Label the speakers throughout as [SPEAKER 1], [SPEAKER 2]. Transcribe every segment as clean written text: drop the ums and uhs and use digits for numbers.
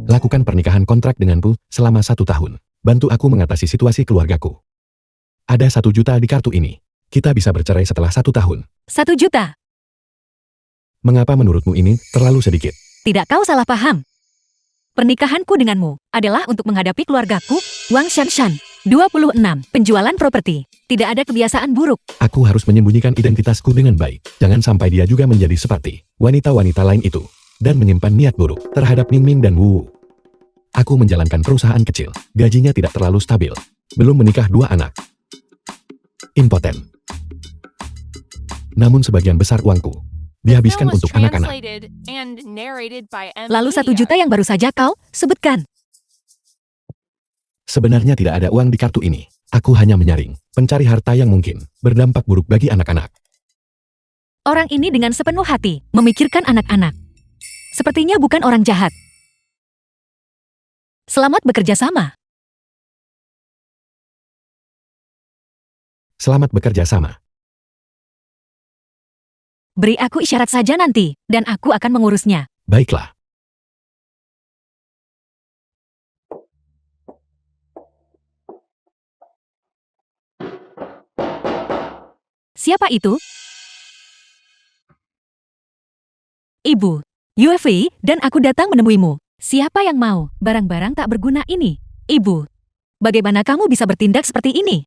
[SPEAKER 1] Lakukan pernikahan kontrak denganku selama 1 tahun. Bantu aku mengatasi situasi keluargaku. Ada 1 juta di kartu ini. Kita bisa bercerai setelah 1 tahun.
[SPEAKER 2] 1 juta.
[SPEAKER 1] Mengapa menurutmu ini terlalu sedikit?
[SPEAKER 2] Tidak, kau salah paham. Pernikahanku denganmu adalah untuk menghadapi keluargaku, Wang Shanshan. 26. Penjualan properti. Tidak ada kebiasaan buruk.
[SPEAKER 1] Aku harus menyembunyikan identitasku dengan baik. Jangan sampai dia juga menjadi seperti wanita-wanita lain itu. Dan menyimpan niat buruk terhadap Mingming dan Wu. Aku menjalankan perusahaan kecil. Gajinya tidak terlalu stabil. Belum menikah 2 anak. Impoten. Namun sebagian besar uangku dihabiskan untuk anak-anak.
[SPEAKER 2] Lalu 1 juta yang baru saja kau sebutkan.
[SPEAKER 1] Sebenarnya tidak ada uang di kartu ini. Aku hanya menyaring, pencari harta yang mungkin berdampak buruk bagi anak-anak.
[SPEAKER 2] Orang ini dengan sepenuh hati memikirkan anak-anak. Sepertinya bukan orang jahat. Selamat bekerja sama.
[SPEAKER 1] Selamat bekerja sama.
[SPEAKER 2] Beri aku isyarat saja nanti, dan aku akan mengurusnya.
[SPEAKER 1] Baiklah.
[SPEAKER 2] Siapa itu? Ibu, Yue dan aku datang menemuimu. Siapa yang mau barang-barang tak berguna ini? Ibu, bagaimana kamu bisa bertindak seperti ini?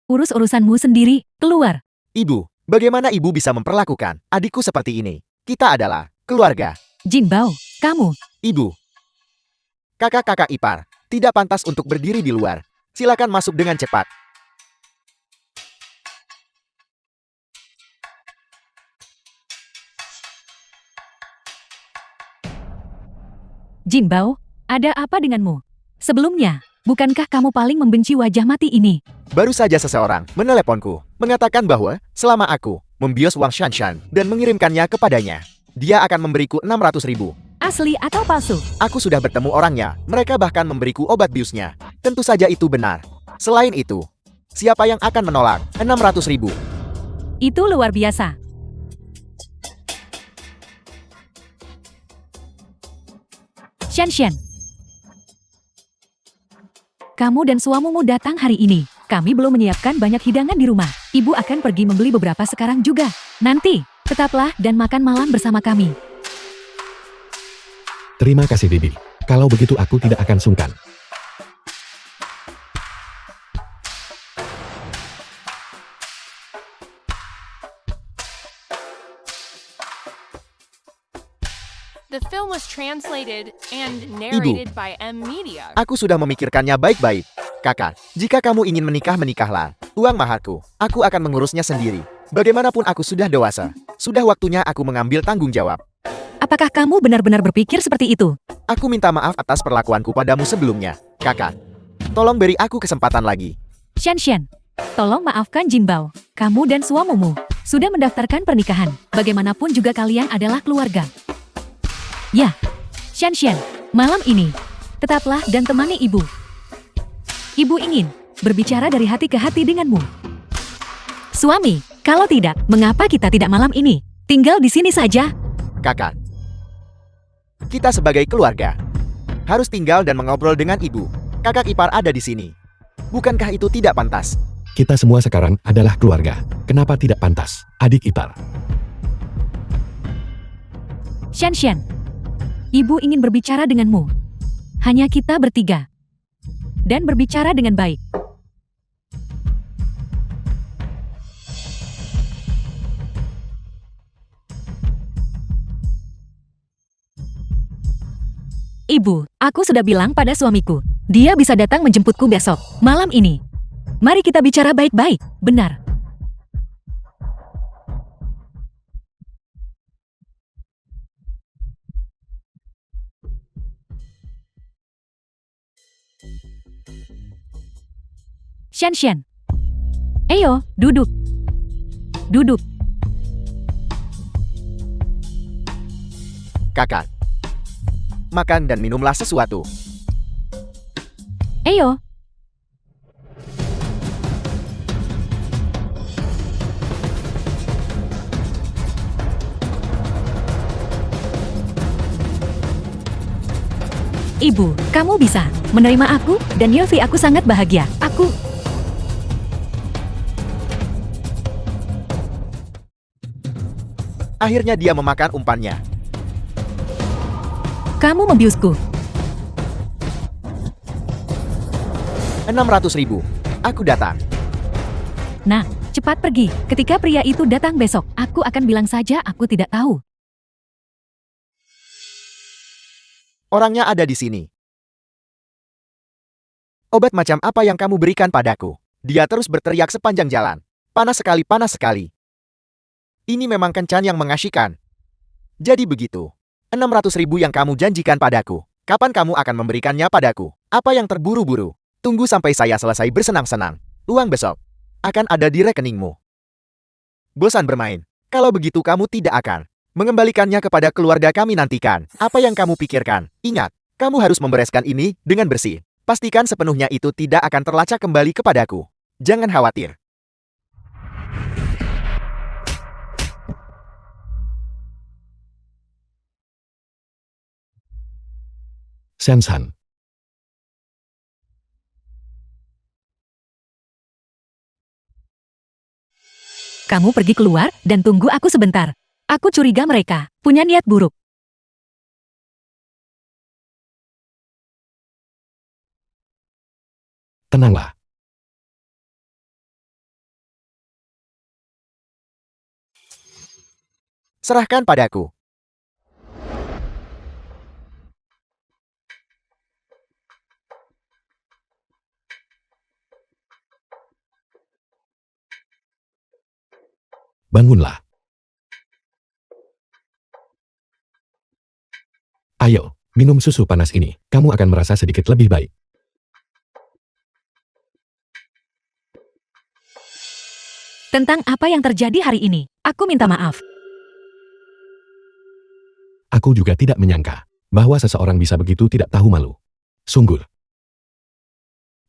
[SPEAKER 2] Urus urusanmu sendiri, keluar.
[SPEAKER 3] Ibu, bagaimana ibu bisa memperlakukan adikku seperti ini? Kita adalah keluarga.
[SPEAKER 2] Jin Bao, kamu.
[SPEAKER 3] Ibu, kakak-kakak ipar, tidak pantas untuk berdiri di luar. Silakan masuk dengan cepat.
[SPEAKER 2] Jin Bao, ada apa denganmu? Sebelumnya, bukankah kamu paling membenci wajah mati ini?
[SPEAKER 3] Baru saja seseorang meneleponku, mengatakan bahwa selama aku membios Wang Shanshan dan mengirimkannya kepadanya, dia akan memberiku 600.000.
[SPEAKER 2] Asli atau palsu?
[SPEAKER 3] Aku sudah bertemu orangnya, mereka bahkan memberiku obat biusnya. Tentu saja itu benar. Selain itu, siapa yang akan menolak 600.000?
[SPEAKER 2] Itu luar biasa. Shanshan, kamu dan suamimu datang hari ini. Kami belum menyiapkan banyak hidangan di rumah. Ibu akan pergi membeli beberapa sekarang juga. Nanti, tetaplah dan makan malam bersama kami.
[SPEAKER 1] Terima kasih Bibi. Kalau begitu aku tidak akan sungkan.
[SPEAKER 4] The film was translated and narrated by M Media.
[SPEAKER 3] Aku sudah memikirkannya baik-baik. Kakak, jika kamu ingin menikah, menikahlah. Uang maharku, aku akan mengurusnya sendiri. Bagaimanapun aku sudah dewasa. Sudah waktunya aku mengambil tanggung jawab.
[SPEAKER 2] Apakah kamu benar-benar berpikir seperti itu?
[SPEAKER 3] Aku minta maaf atas perlakuanku padamu sebelumnya. Kakak, tolong beri aku kesempatan lagi.
[SPEAKER 2] Shanshan, tolong maafkan Jin Bao. Kamu dan suamimu sudah mendaftarkan pernikahan. Bagaimanapun juga kalian adalah keluarga. Ya, Shanshan, malam ini, tetaplah dan temani ibu. Ibu ingin berbicara dari hati ke hati denganmu. Suami, kalau tidak, mengapa kita tidak malam ini? Tinggal di sini saja.
[SPEAKER 3] Kakak, kita sebagai keluarga harus tinggal dan mengobrol dengan ibu. Kakak ipar ada di sini. Bukankah itu tidak pantas?
[SPEAKER 1] Kita semua sekarang adalah keluarga. Kenapa tidak pantas, adik ipar?
[SPEAKER 2] Shanshan, ibu ingin berbicara denganmu. Hanya kita bertiga. Dan berbicara dengan baik. Ibu, aku sudah bilang pada suamiku. Dia bisa datang menjemputku besok, malam ini. Mari kita bicara baik-baik, benar. Shanshan. Ayo, duduk. Duduk.
[SPEAKER 3] Kakak, makan dan minumlah sesuatu.
[SPEAKER 2] Ayo. Ibu, kamu bisa menerima aku dan Yofi, aku sangat bahagia.
[SPEAKER 3] Akhirnya dia memakan umpannya.
[SPEAKER 2] Kamu membiusku.
[SPEAKER 3] 600.000. Aku datang.
[SPEAKER 2] Nah, cepat pergi. Ketika pria itu datang besok, aku akan bilang saja aku tidak tahu.
[SPEAKER 3] Orangnya ada di sini. Obat macam apa yang kamu berikan padaku? Dia terus berteriak sepanjang jalan. Panas sekali, panas sekali. Ini memang kencan yang mengasyikan. Jadi begitu. 600.000 yang kamu janjikan padaku. Kapan kamu akan memberikannya padaku? Apa yang terburu-buru? Tunggu sampai saya selesai bersenang-senang. Uang besok akan ada di rekeningmu. Bosan bermain. Kalau begitu kamu tidak akan mengembalikannya kepada keluarga kami nantikan. Apa yang kamu pikirkan? Ingat, kamu harus membereskan ini dengan bersih. Pastikan sepenuhnya itu tidak akan terlacak kembali kepadaku. Jangan khawatir.
[SPEAKER 1] Sensan.
[SPEAKER 2] Kamu pergi keluar dan tunggu aku sebentar. Aku curiga mereka punya niat buruk.
[SPEAKER 1] Tenanglah.
[SPEAKER 3] Serahkan padaku.
[SPEAKER 1] Bangunlah. Ayo, minum susu panas ini. Kamu akan merasa sedikit lebih baik.
[SPEAKER 2] Tentang apa yang terjadi hari ini, aku minta maaf.
[SPEAKER 1] Aku juga tidak menyangka bahwa seseorang bisa begitu tidak tahu malu. Sungguh.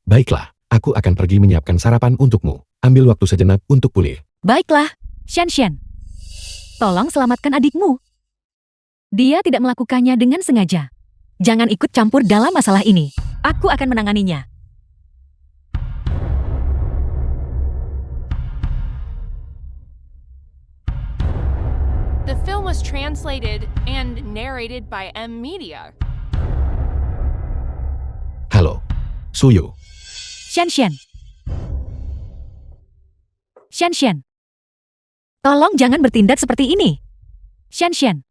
[SPEAKER 1] Baiklah, aku akan pergi menyiapkan sarapan untukmu. Ambil waktu sejenak untuk pulih.
[SPEAKER 2] Baiklah, Xian. Tolong selamatkan adikmu. Dia tidak melakukannya dengan sengaja. Jangan ikut campur dalam masalah ini. Aku akan menanganinya.
[SPEAKER 4] The film was translated and narrated by M Media.
[SPEAKER 1] Halo, Suyu.
[SPEAKER 2] Xian. Tolong jangan bertindak seperti ini. Xian.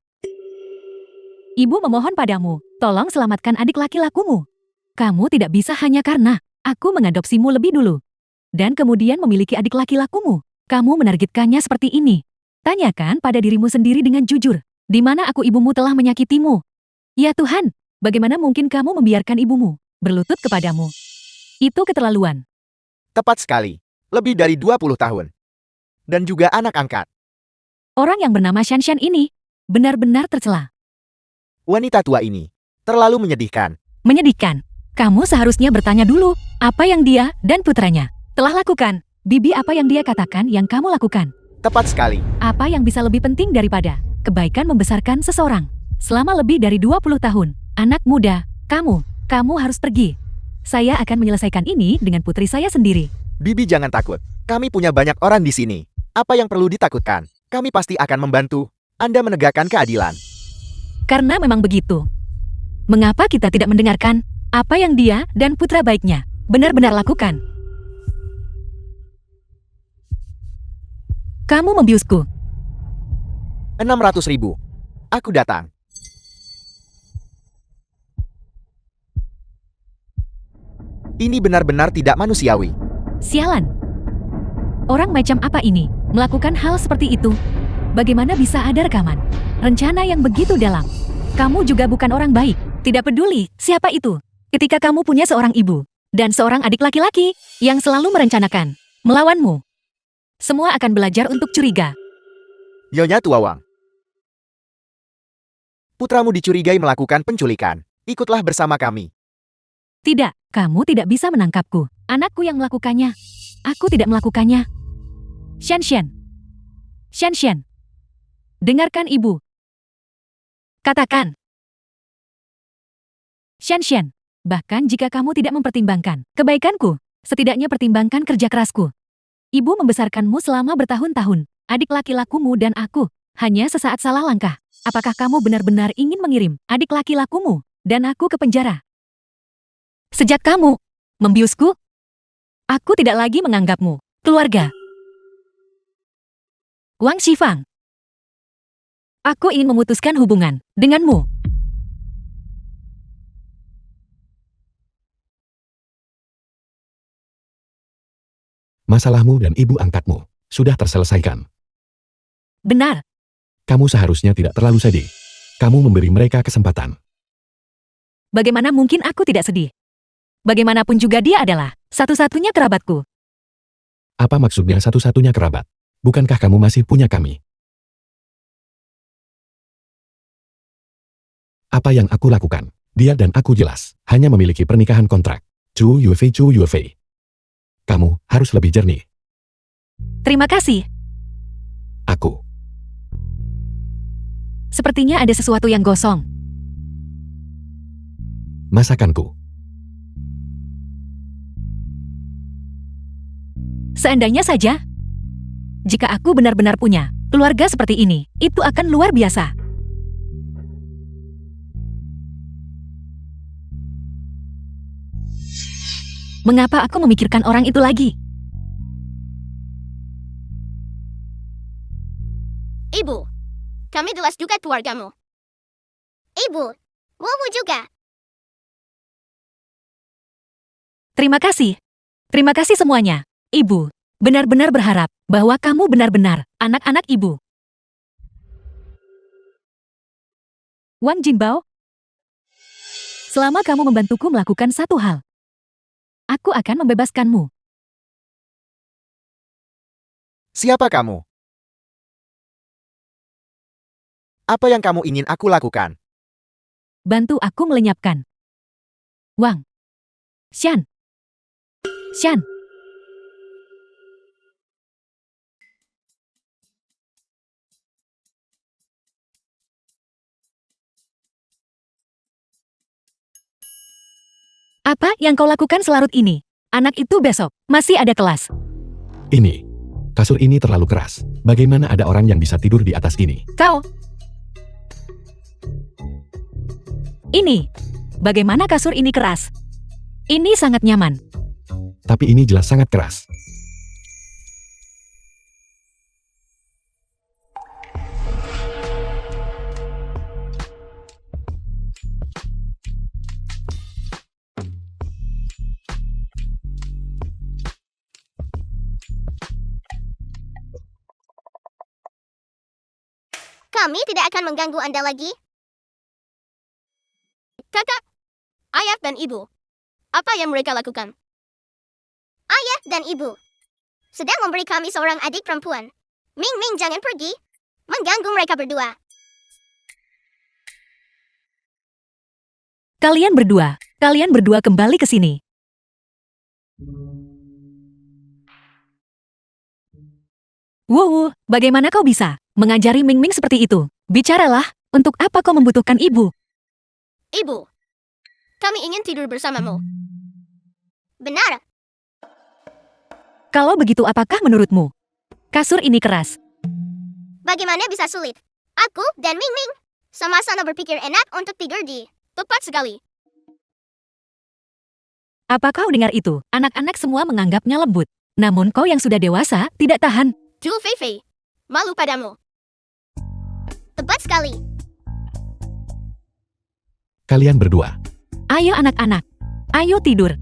[SPEAKER 2] Ibu memohon padamu, tolong selamatkan adik laki-lakumu. Kamu tidak bisa hanya karena aku mengadopsimu lebih dulu. Dan kemudian memiliki adik laki-lakumu. Kamu menargetkannya seperti ini. Tanyakan pada dirimu sendiri dengan jujur. Di mana aku ibumu telah menyakitimu? Ya Tuhan, bagaimana mungkin kamu membiarkan ibumu berlutut kepadamu? Itu keterlaluan.
[SPEAKER 3] Tepat sekali. Lebih dari 20 tahun. Dan juga anak angkat.
[SPEAKER 2] Orang yang bernama Xian ini benar-benar tercela.
[SPEAKER 3] Wanita tua ini terlalu menyedihkan.
[SPEAKER 2] Menyedihkan. Kamu seharusnya bertanya dulu, apa yang dia dan putranya telah lakukan. Bibi, apa yang dia katakan yang kamu lakukan?
[SPEAKER 3] Tepat sekali.
[SPEAKER 2] Apa yang bisa lebih penting daripada kebaikan membesarkan seseorang selama lebih dari 20 tahun? Anak muda, kamu harus pergi. Saya akan menyelesaikan ini dengan putri saya sendiri.
[SPEAKER 3] Bibi jangan takut. Kami punya banyak orang di sini. Apa yang perlu ditakutkan? Kami pasti akan membantu Anda menegakkan keadilan.
[SPEAKER 2] Karena memang begitu. Mengapa kita tidak mendengarkan apa yang dia dan putra baiknya benar-benar lakukan? Kamu membiusku.
[SPEAKER 3] 600.000. Aku datang. Ini benar-benar tidak manusiawi.
[SPEAKER 2] Sialan. Orang macam apa ini melakukan hal seperti itu? Bagaimana bisa ada rekaman? Rencana yang begitu dalam. Kamu juga bukan orang baik. Tidak peduli siapa itu. Ketika kamu punya seorang ibu dan seorang adik laki-laki yang selalu merencanakan melawanmu, semua akan belajar untuk curiga.
[SPEAKER 3] Nyonya Tuawang. Putramu dicurigai melakukan penculikan. Ikutlah bersama kami.
[SPEAKER 2] Tidak, kamu tidak bisa menangkapku. Anakku yang melakukannya. Aku tidak melakukannya. Xian. Dengarkan ibu. Katakan. Xian. Bahkan jika kamu tidak mempertimbangkan kebaikanku, setidaknya pertimbangkan kerja kerasku. Ibu membesarkanmu selama bertahun-tahun. Adik laki-lakumu dan aku hanya sesaat salah langkah. Apakah kamu benar-benar ingin mengirim adik laki-lakumu dan aku ke penjara? Sejak kamu membiusku, aku tidak lagi menganggapmu keluarga. Wang Shifang, aku ingin memutuskan hubungan denganmu.
[SPEAKER 1] Masalahmu dan ibu angkatmu sudah terselesaikan.
[SPEAKER 2] Benar,
[SPEAKER 1] Kamu seharusnya tidak terlalu sedih. Kamu memberi mereka kesempatan.
[SPEAKER 2] bagaimana mungkin aku tidak sedih? Bagaimanapun juga dia adalah satu-satunya kerabatku.
[SPEAKER 1] Apa maksudnya satu-satunya kerabat? Bukankah kamu masih punya kami? Apa yang aku lakukan? Dia dan aku jelas hanya memiliki pernikahan kontrak. Chu Yufei. Kamu harus lebih jernih.
[SPEAKER 2] Terima kasih.
[SPEAKER 1] Aku.
[SPEAKER 2] Sepertinya ada sesuatu yang gosong.
[SPEAKER 1] Masakanku.
[SPEAKER 2] Seandainya saja, jika aku benar-benar punya keluarga seperti ini, itu akan luar biasa. Mengapa aku memikirkan orang itu lagi?
[SPEAKER 5] Ibu, kami jelas juga keluargamu. Ibu, Wuwu juga.
[SPEAKER 2] Terima kasih. Terima kasih semuanya. Ibu, benar-benar berharap bahwa kamu benar-benar anak-anak ibu. Wang Jinbao, selama kamu membantuku melakukan satu hal, aku akan membebaskanmu.
[SPEAKER 3] Siapa kamu? Apa yang kamu ingin aku lakukan?
[SPEAKER 2] Bantu aku melenyapkan Wang Xian. Apa yang kau lakukan selarut ini? Anak itu besok masih ada kelas.
[SPEAKER 1] Ini. Kasur ini terlalu keras. Bagaimana ada orang yang bisa tidur di atas ini?
[SPEAKER 2] Kau. Ini. Bagaimana kasur ini keras? Ini sangat nyaman.
[SPEAKER 1] Tapi ini jelas sangat keras.
[SPEAKER 5] Kami tidak akan mengganggu Anda lagi. Kakak, ayah dan ibu, apa yang mereka lakukan? Ayah dan ibu sedang memberi kami seorang adik perempuan. Ming, jangan pergi. Mengganggu mereka berdua.
[SPEAKER 2] Kalian berdua kembali ke sini. Wow, bagaimana kau bisa mengajari Ming seperti itu? Bicaralah, untuk apa kau membutuhkan ibu?
[SPEAKER 5] Ibu, kami ingin tidur bersamamu. Benar.
[SPEAKER 2] Kalau begitu apakah menurutmu? Kasur ini keras.
[SPEAKER 5] Bagaimana bisa sulit? Aku dan Ming sama-sama berpikir enak untuk tidur di tepat sekali.
[SPEAKER 2] Apa kau dengar itu? Anak-anak semua menganggapnya lembut. Namun kau yang sudah dewasa tidak tahan.
[SPEAKER 5] Zhu Feifei, malu padamu. Tepat sekali.
[SPEAKER 1] Kalian berdua.
[SPEAKER 2] Ayo anak-anak, ayo tidur.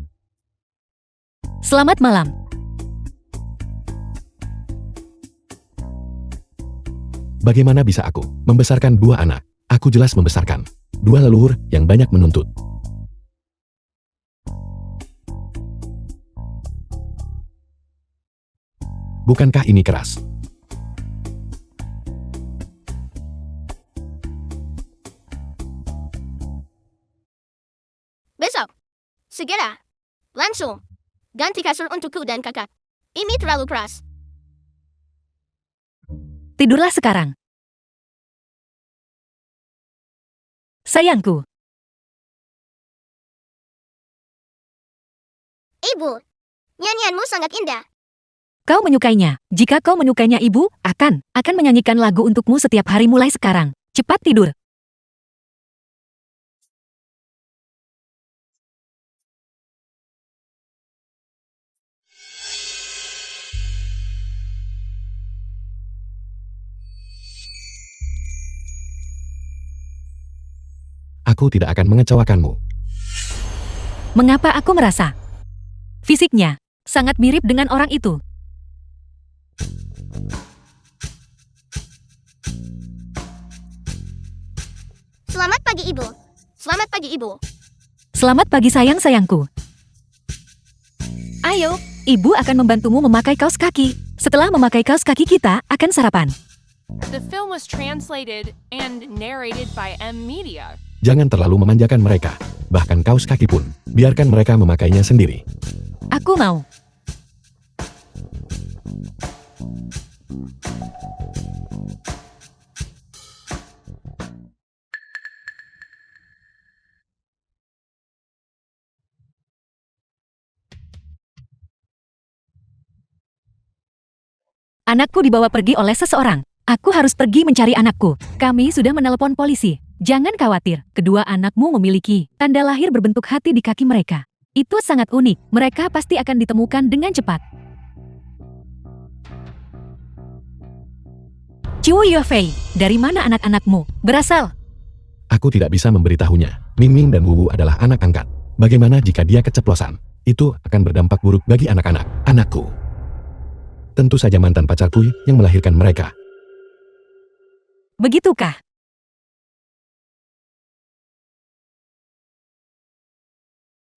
[SPEAKER 2] Selamat malam.
[SPEAKER 1] Bagaimana bisa aku membesarkan dua anak? Aku jelas membesarkan dua leluhur yang banyak menuntut. Bukankah ini keras?
[SPEAKER 5] Besok, segera, langsung, ganti kasur untukku dan kakak. Ini terlalu keras.
[SPEAKER 2] Tidurlah sekarang. Sayangku.
[SPEAKER 5] Ibu, nyanyianmu sangat indah.
[SPEAKER 2] Kau menyukainya. Jika kau menyukainya ibu, akan menyanyikan lagu untukmu setiap hari mulai sekarang. Cepat tidur.
[SPEAKER 1] Aku tidak akan mengecewakanmu.
[SPEAKER 2] Mengapa aku merasa fisiknya sangat mirip dengan orang itu?
[SPEAKER 5] Selamat pagi, Ibu. Selamat pagi, Ibu.
[SPEAKER 2] Selamat pagi sayang-sayangku. Ayo, ibu akan membantumu memakai kaos kaki. Setelah memakai kaos kaki kita akan sarapan.
[SPEAKER 4] The film was translated and narrated by M Media.
[SPEAKER 1] Jangan terlalu memanjakan mereka. Bahkan kaos kaki pun, biarkan mereka memakainya sendiri.
[SPEAKER 2] Aku mau. Anakku dibawa pergi oleh seseorang. Aku harus pergi mencari anakku. Kami sudah menelepon polisi. Jangan khawatir, kedua anakmu memiliki tanda lahir berbentuk hati di kaki mereka. Itu sangat unik, mereka pasti akan ditemukan dengan cepat. Chiu Yufei, dari mana anak-anakmu berasal?
[SPEAKER 1] Aku tidak bisa memberitahunya. Ming Ming dan Wu Wu adalah anak angkat. Bagaimana jika dia keceplosan? Itu akan berdampak buruk bagi anak-anak, anakku. Tentu saja mantan pacarku yang melahirkan mereka.
[SPEAKER 2] Begitukah?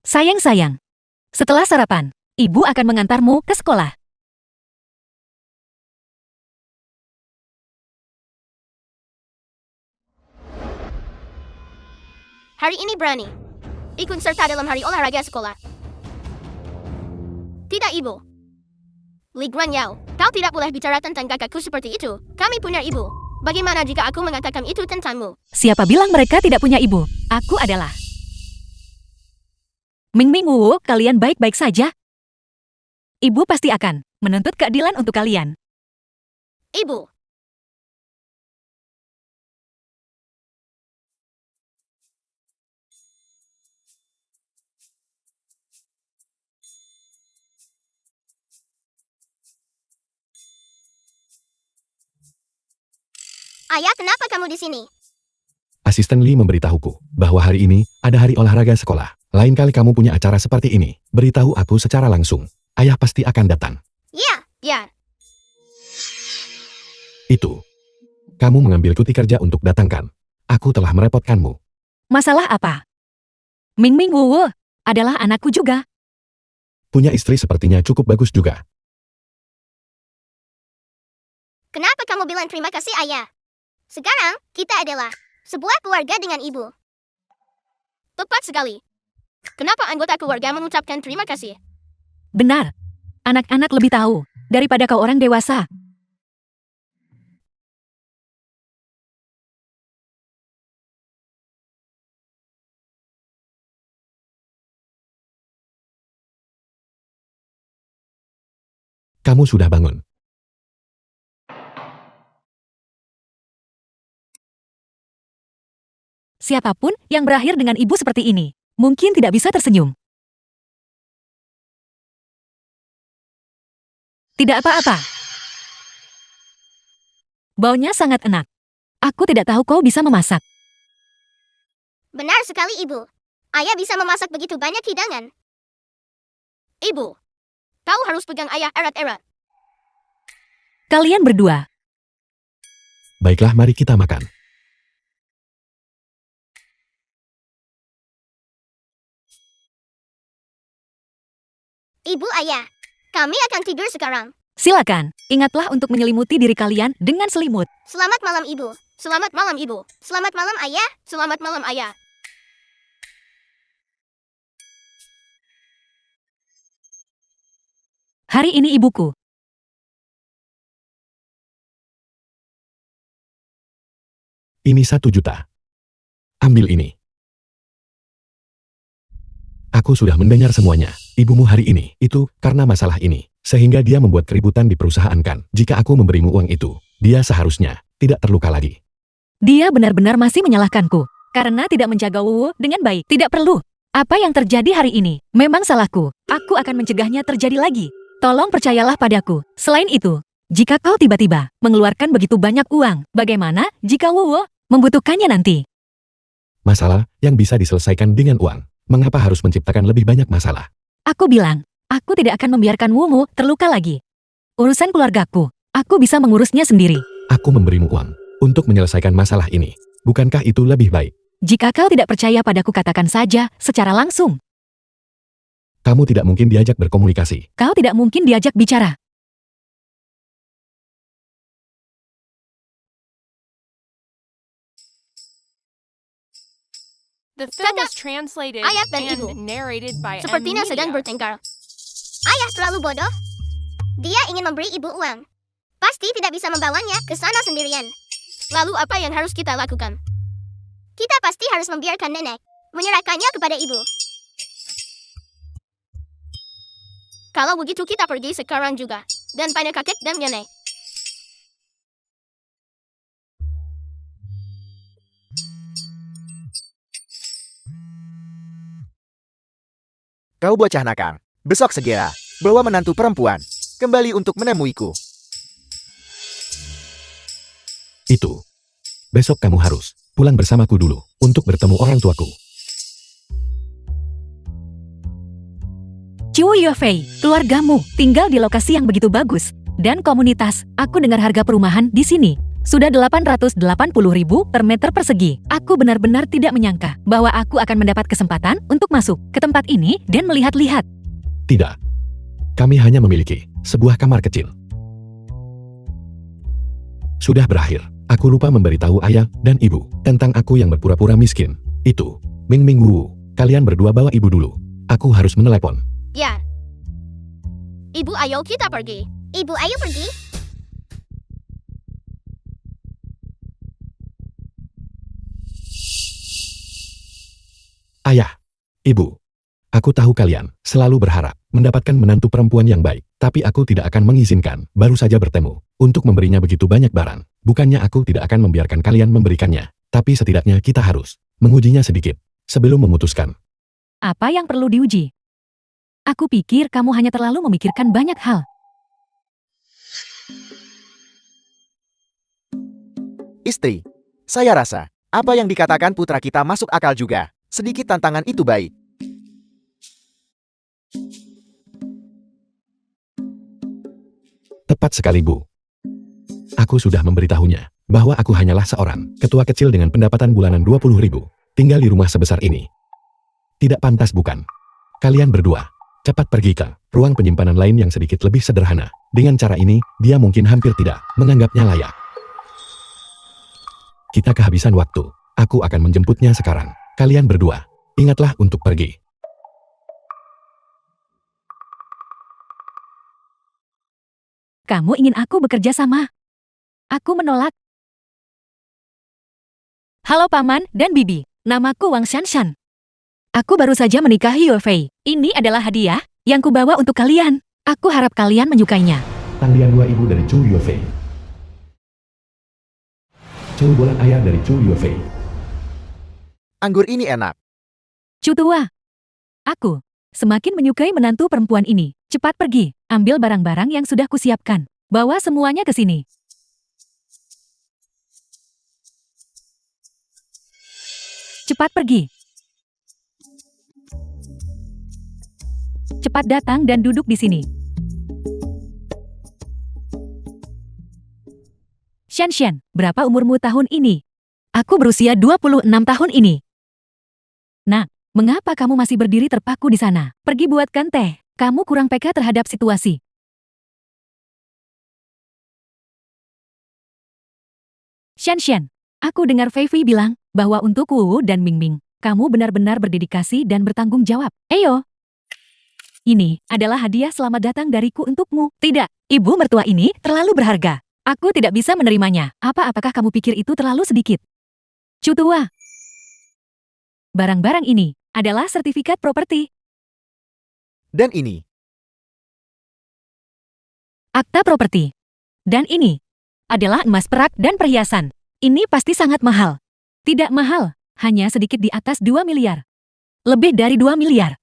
[SPEAKER 2] Sayang-sayang, setelah sarapan, ibu akan mengantarmu ke sekolah.
[SPEAKER 5] Hari ini berani ikut serta dalam hari olahraga sekolah. Tidak, Ibu. Li Guanyao, kau tidak boleh bicara tentang kakakku seperti itu. Kami punya ibu. Bagaimana jika aku mengatakan itu tentangmu?
[SPEAKER 2] Siapa bilang mereka tidak punya ibu? Aku adalah. Ming Ming Wu Wu, kalian baik-baik saja? Ibu pasti akan menuntut keadilan untuk kalian.
[SPEAKER 5] Ibu. Ayah, kenapa kamu di sini?
[SPEAKER 1] Asisten Lee memberitahuku bahwa hari ini ada hari olahraga sekolah. Lain kali kamu punya acara seperti ini, beritahu aku secara langsung. Ayah pasti akan datang.
[SPEAKER 5] Ya.
[SPEAKER 1] Itu. Kamu mengambil cuti kerja untuk datangkan. Aku telah merepotkanmu.
[SPEAKER 2] Masalah apa? Ming Ming Wu Wu adalah anakku juga.
[SPEAKER 1] Punya istri sepertinya cukup bagus juga.
[SPEAKER 5] Kenapa kamu bilang terima kasih, Ayah? Sekarang, kita adalah sebuah keluarga dengan ibu. Tepat sekali. Kenapa anggota keluarga mengucapkan terima kasih?
[SPEAKER 2] Benar. Anak-anak lebih tahu daripada kau orang dewasa.
[SPEAKER 1] Kamu sudah bangun.
[SPEAKER 2] Siapapun yang berakhir dengan ibu seperti ini, mungkin tidak bisa tersenyum. Tidak apa-apa. Baunya sangat enak. Aku tidak tahu kau bisa memasak.
[SPEAKER 5] Benar sekali, Ibu. Ayah bisa memasak begitu banyak hidangan. Ibu, kau harus pegang Ayah erat-erat.
[SPEAKER 2] Kalian berdua,
[SPEAKER 1] Baiklah, mari kita makan.
[SPEAKER 5] Ibu, Ayah, kami akan tidur sekarang.
[SPEAKER 2] silakan. Ingatlah untuk menyelimuti diri kalian dengan selimut.
[SPEAKER 5] Selamat malam, Ibu. Selamat malam, Ibu. Selamat malam, Ayah. Selamat malam, Ayah.
[SPEAKER 2] Hari ini ibuku.
[SPEAKER 1] Ini 1 juta. Ambil ini. Aku sudah mendengar semuanya. ibumu hari ini. Itu karena masalah ini. Sehingga dia membuat keributan di perusahaan kan. Jika aku memberimu uang itu, dia seharusnya tidak terluka lagi.
[SPEAKER 2] Dia benar-benar masih menyalahkanku. Karena tidak menjaga Wu dengan baik. Tidak perlu. Apa yang terjadi hari ini memang salahku. Aku akan mencegahnya terjadi lagi. Tolong percayalah padaku. Selain itu, jika kau tiba-tiba mengeluarkan begitu banyak uang, bagaimana jika Wu membutuhkannya nanti?
[SPEAKER 1] Masalah yang bisa diselesaikan dengan uang. Mengapa harus menciptakan lebih banyak masalah?
[SPEAKER 2] Aku bilang, aku tidak akan membiarkan Wu terluka lagi. Urusan keluargaku, aku bisa mengurusnya sendiri.
[SPEAKER 1] Aku memberimu uang untuk menyelesaikan masalah ini. Bukankah itu lebih baik?
[SPEAKER 2] Jika kau tidak percaya padaku, katakan saja secara langsung.
[SPEAKER 1] Kamu tidak mungkin diajak berkomunikasi.
[SPEAKER 2] Kau tidak mungkin diajak bicara.
[SPEAKER 4] The film
[SPEAKER 5] Kakak,
[SPEAKER 4] was translated
[SPEAKER 5] ayah dan
[SPEAKER 4] and
[SPEAKER 5] ibu.
[SPEAKER 4] narrated by M
[SPEAKER 5] Sepertinya sedang
[SPEAKER 4] Media.
[SPEAKER 5] bertengkar. Ayah terlalu bodoh. Dia ingin memberi ibu uang. Pasti tidak bisa membawanya ke sana sendirian. Lalu apa yang harus kita lakukan? Kita pasti harus membiarkan nenek menyerahkannya kepada ibu. Kalau begitu kita pergi sekarang juga. Dan pada kakek dan nenek.
[SPEAKER 3] Kau bocah nakal. Besok segera, bawa menantu perempuan kembali untuk menemuiku.
[SPEAKER 1] Itu. Besok kamu harus pulang bersamaku dulu untuk bertemu orang tuaku.
[SPEAKER 2] Chu Yufei, keluargamu tinggal di lokasi yang begitu bagus. Dan komunitas, aku dengar harga perumahan di sini sudah 880.000 per meter persegi. Aku benar-benar tidak menyangka bahwa aku akan mendapat kesempatan untuk masuk ke tempat ini dan melihat-lihat.
[SPEAKER 1] Tidak. Kami hanya memiliki sebuah kamar kecil. Sudah berakhir. Aku lupa memberitahu ayah dan ibu tentang aku yang berpura-pura miskin. Itu, Ming Ming Wu. Kalian berdua bawa ibu dulu. Aku harus menelepon.
[SPEAKER 5] Ya. Ibu, ayo kita pergi. Ibu, ayo pergi.
[SPEAKER 1] Ayah, ibu. Aku tahu kalian selalu berharap mendapatkan menantu perempuan yang baik. Tapi aku tidak akan mengizinkan baru saja bertemu untuk memberinya begitu banyak barang. Bukannya aku tidak akan membiarkan kalian memberikannya. Tapi setidaknya kita harus mengujinya sedikit sebelum memutuskan.
[SPEAKER 2] Apa yang perlu diuji? Aku pikir kamu hanya terlalu memikirkan banyak hal.
[SPEAKER 3] Istri, saya rasa apa yang dikatakan putra kita masuk akal juga. Sedikit tantangan itu baik.
[SPEAKER 1] Tepat sekali, Bu. Aku sudah memberitahunya bahwa aku hanyalah seorang ketua kecil dengan pendapatan bulanan 20.000, tinggal di rumah sebesar ini. Tidak pantas, bukan? Kalian berdua, cepat pergi ke ruang penyimpanan lain yang sedikit lebih sederhana. Dengan cara ini, dia mungkin hampir tidak menganggapnya layak. Kita kehabisan waktu. Aku akan menjemputnya sekarang. Kalian berdua, ingatlah untuk pergi.
[SPEAKER 2] Kamu ingin aku bekerja sama? Aku menolak. Halo Paman dan Bibi, namaku Wang Shanshan. Aku baru saja menikahi Yufei. Ini adalah hadiah yang kubawa untuk kalian. Aku harap kalian menyukainya.
[SPEAKER 1] Tandian dua ibu dari Chu Yufei. Chu bola ayah dari Chu Yufei.
[SPEAKER 3] Anggur ini enak.
[SPEAKER 2] Cu tua. Aku semakin menyukai menantu perempuan ini. Cepat pergi, ambil barang-barang yang sudah kusiapkan. Bawa semuanya ke sini. Cepat pergi. Cepat datang dan duduk di sini. Shanshan, berapa umurmu tahun ini? Aku berusia 26 tahun ini. Nah, mengapa kamu masih berdiri terpaku di sana? Pergi buatkan teh. Kamu kurang peka terhadap situasi. Shanshan, aku dengar Fei Fei bilang bahwa untuk Wu dan Ming Ming, kamu benar-benar berdedikasi dan bertanggung jawab. Ayo. Ini adalah hadiah selamat datang dariku untukmu. Tidak, ibu mertua ini terlalu berharga. Aku tidak bisa menerimanya. Apakah kamu pikir itu terlalu sedikit? Cu tua. Barang-barang ini adalah sertifikat properti.
[SPEAKER 3] Dan ini,
[SPEAKER 2] Akta properti. Dan ini adalah emas, perak, dan perhiasan. Ini pasti sangat mahal. Tidak mahal, hanya sedikit di atas 2 miliar. Lebih dari 2 miliar.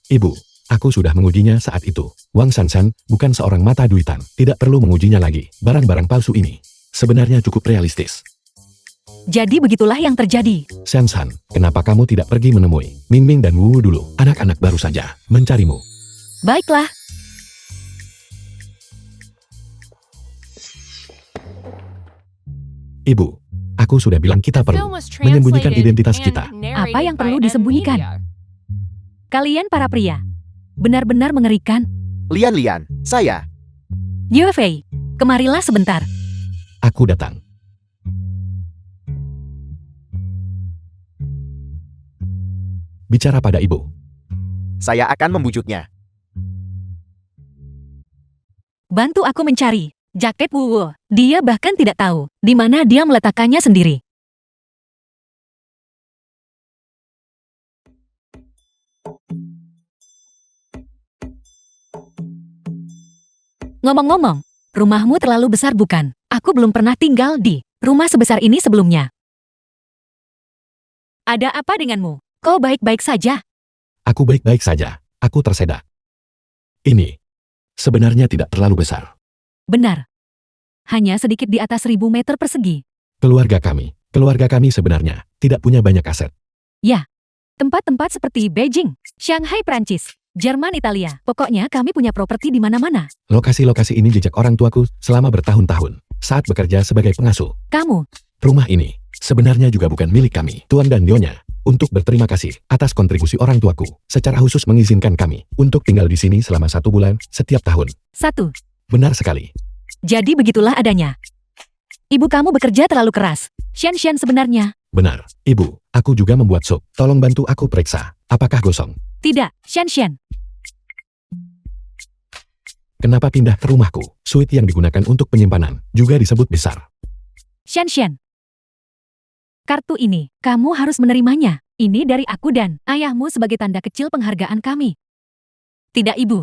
[SPEAKER 1] Ibu, aku sudah mengujinya saat itu. Wang Shansan bukan seorang mata duitan. Tidak perlu mengujinya lagi. Barang-barang palsu ini sebenarnya cukup realistis.
[SPEAKER 2] Jadi begitulah yang terjadi.
[SPEAKER 1] Shansan, kenapa kamu tidak pergi menemui Ming Ming dan Wu dulu? Anak-anak baru saja mencarimu.
[SPEAKER 2] Baiklah.
[SPEAKER 1] Ibu, aku sudah bilang kita
[SPEAKER 4] The
[SPEAKER 1] perlu
[SPEAKER 4] film was
[SPEAKER 1] menyembunyikan
[SPEAKER 4] translated
[SPEAKER 1] identitas
[SPEAKER 4] and
[SPEAKER 1] kita.
[SPEAKER 4] narrated
[SPEAKER 2] Apa yang
[SPEAKER 4] by
[SPEAKER 2] perlu
[SPEAKER 4] M
[SPEAKER 2] disembunyikan?
[SPEAKER 4] Media.
[SPEAKER 2] Kalian para pria. Benar-benar mengerikan.
[SPEAKER 3] Lian, saya.
[SPEAKER 2] Yue Fei, kemarilah sebentar.
[SPEAKER 1] Aku datang. Bicara pada ibu.
[SPEAKER 3] Saya akan membujuknya.
[SPEAKER 2] Bantu aku mencari jaket Wu Wu. Dia bahkan tidak tahu di mana dia meletakkannya sendiri. Ngomong-ngomong, rumahmu terlalu besar bukan? Aku belum pernah tinggal di rumah sebesar ini sebelumnya. Ada apa denganmu? Kau baik-baik saja?
[SPEAKER 1] Aku baik-baik saja. Aku tersedak. Ini sebenarnya tidak terlalu besar.
[SPEAKER 2] Benar. Hanya sedikit di atas 1.000 meter persegi.
[SPEAKER 1] Keluarga kami sebenarnya tidak punya banyak aset.
[SPEAKER 2] Tempat-tempat seperti Beijing, Shanghai Prancis, Jerman Italia. Pokoknya kami punya properti di mana-mana.
[SPEAKER 1] Lokasi-lokasi ini jejak orang tuaku selama bertahun-tahun saat bekerja sebagai pengasuh.
[SPEAKER 2] Kamu,
[SPEAKER 1] Rumah ini sebenarnya juga bukan milik kami. Tuan dan Nyonya, untuk berterima kasih atas kontribusi orang tuaku, secara khusus mengizinkan kami untuk tinggal di sini selama 1 bulan setiap tahun.
[SPEAKER 2] 1.
[SPEAKER 1] Benar sekali.
[SPEAKER 2] Jadi begitulah adanya. Ibu kamu bekerja terlalu keras. Shen sebenarnya.
[SPEAKER 1] Benar. Ibu, aku juga membuat sup. Tolong bantu aku periksa. Apakah gosong?
[SPEAKER 2] Tidak, Shen.
[SPEAKER 1] Kenapa pindah ke rumahku? Suite yang digunakan untuk penyimpanan juga disebut besar.
[SPEAKER 2] Shen. Kartu ini, kamu harus menerimanya. Ini dari aku dan ayahmu sebagai tanda kecil penghargaan kami. Tidak, Ibu.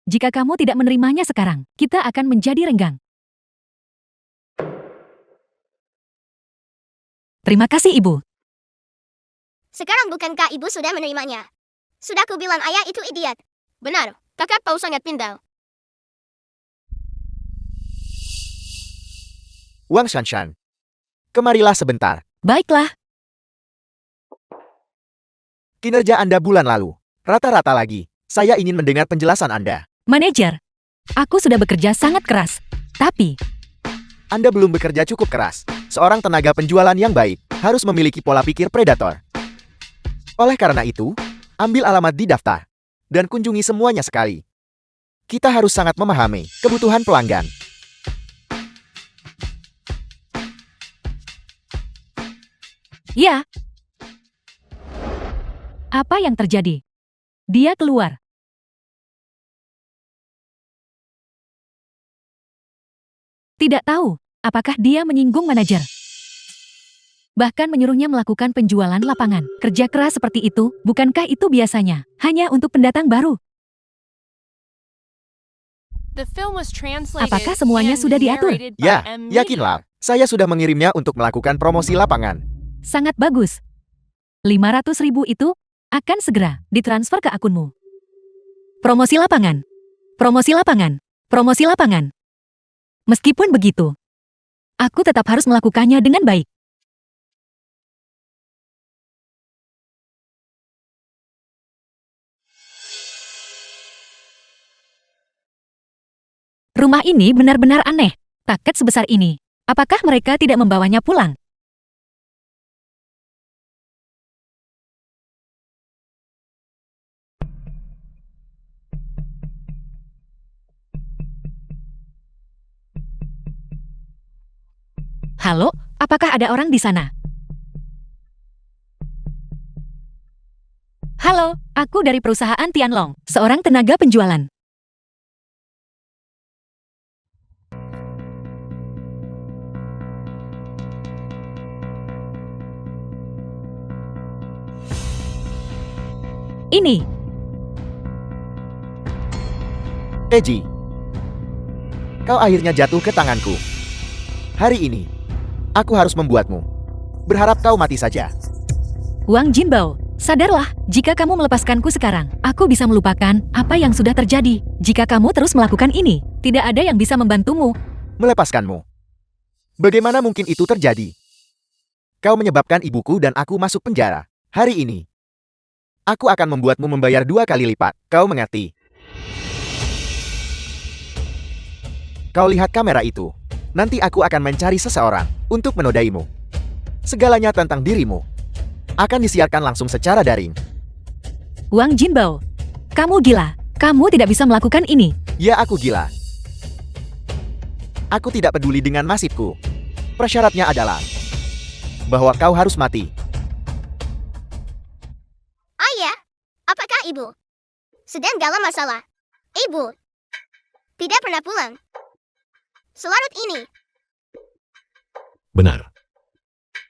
[SPEAKER 2] Jika kamu tidak menerimanya sekarang, kita akan menjadi renggang. Terima kasih, Ibu.
[SPEAKER 5] Sekarang bukankah ibu sudah menerimanya? Sudah kubilang ayah itu idiot. Benar, kakak Pau sangat pintar.
[SPEAKER 3] Wang Shanshan. Kemarilah sebentar.
[SPEAKER 2] Baiklah,
[SPEAKER 3] Kinerja Anda bulan lalu. Rata-rata lagi. Saya ingin mendengar penjelasan Anda.
[SPEAKER 2] manajer. Aku sudah bekerja sangat keras. Tapi,
[SPEAKER 3] Anda belum bekerja cukup keras. Seorang tenaga penjualan yang baik harus memiliki pola pikir predator. Oleh karena itu, ambil alamat di daftar dan kunjungi semuanya sekali. Kita harus sangat memahami kebutuhan pelanggan.
[SPEAKER 2] ya. Apa yang terjadi? Dia keluar. Tidak tahu, apakah dia menyinggung manajer. Bahkan menyuruhnya melakukan penjualan lapangan. Kerja keras seperti itu, bukankah itu biasanya hanya untuk pendatang baru?
[SPEAKER 4] The film was translated
[SPEAKER 2] Apakah semuanya
[SPEAKER 4] and
[SPEAKER 2] sudah diatur?
[SPEAKER 4] narrated by
[SPEAKER 3] Ya,
[SPEAKER 4] M Media.
[SPEAKER 3] yakinlah. Saya sudah mengirimnya untuk melakukan promosi lapangan.
[SPEAKER 2] Sangat bagus. 500.000 itu akan segera ditransfer ke akunmu. Promosi lapangan. Promosi lapangan. Promosi lapangan. Meskipun begitu, aku tetap harus melakukannya dengan baik. Rumah ini benar-benar aneh. Paket sebesar ini. Apakah mereka tidak membawanya pulang? Halo, apakah ada orang di sana? Halo, aku dari perusahaan Tianlong, seorang tenaga penjualan. Ini.
[SPEAKER 3] Eji. Kau akhirnya jatuh ke tanganku. Hari ini, aku harus membuatmu. Berharap kau mati saja.
[SPEAKER 2] Wang Jinbao, sadarlah, jika kamu melepaskanku sekarang, aku bisa melupakan apa yang sudah terjadi. Jika kamu terus melakukan ini, tidak ada yang bisa membantumu.
[SPEAKER 3] Melepaskanmu. Bagaimana mungkin itu terjadi? Kau menyebabkan ibuku dan aku masuk penjara. Hari ini, aku akan membuatmu membayar 2 kali lipat. Kau mengerti? Kau lihat kamera itu. Nanti aku akan mencari seseorang untuk menodaimu. Segalanya tentang dirimu akan disiarkan langsung secara daring.
[SPEAKER 2] Wang Jinbao, kamu gila. Kamu tidak bisa melakukan ini.
[SPEAKER 3] Ya, aku gila. Aku tidak peduli dengan nasibku. Persyaratnya adalah bahwa kau harus mati.
[SPEAKER 5] Ayah, apakah ibu sedang dalam masalah? Ibu tidak pernah pulang. Selarut ini.
[SPEAKER 1] Benar.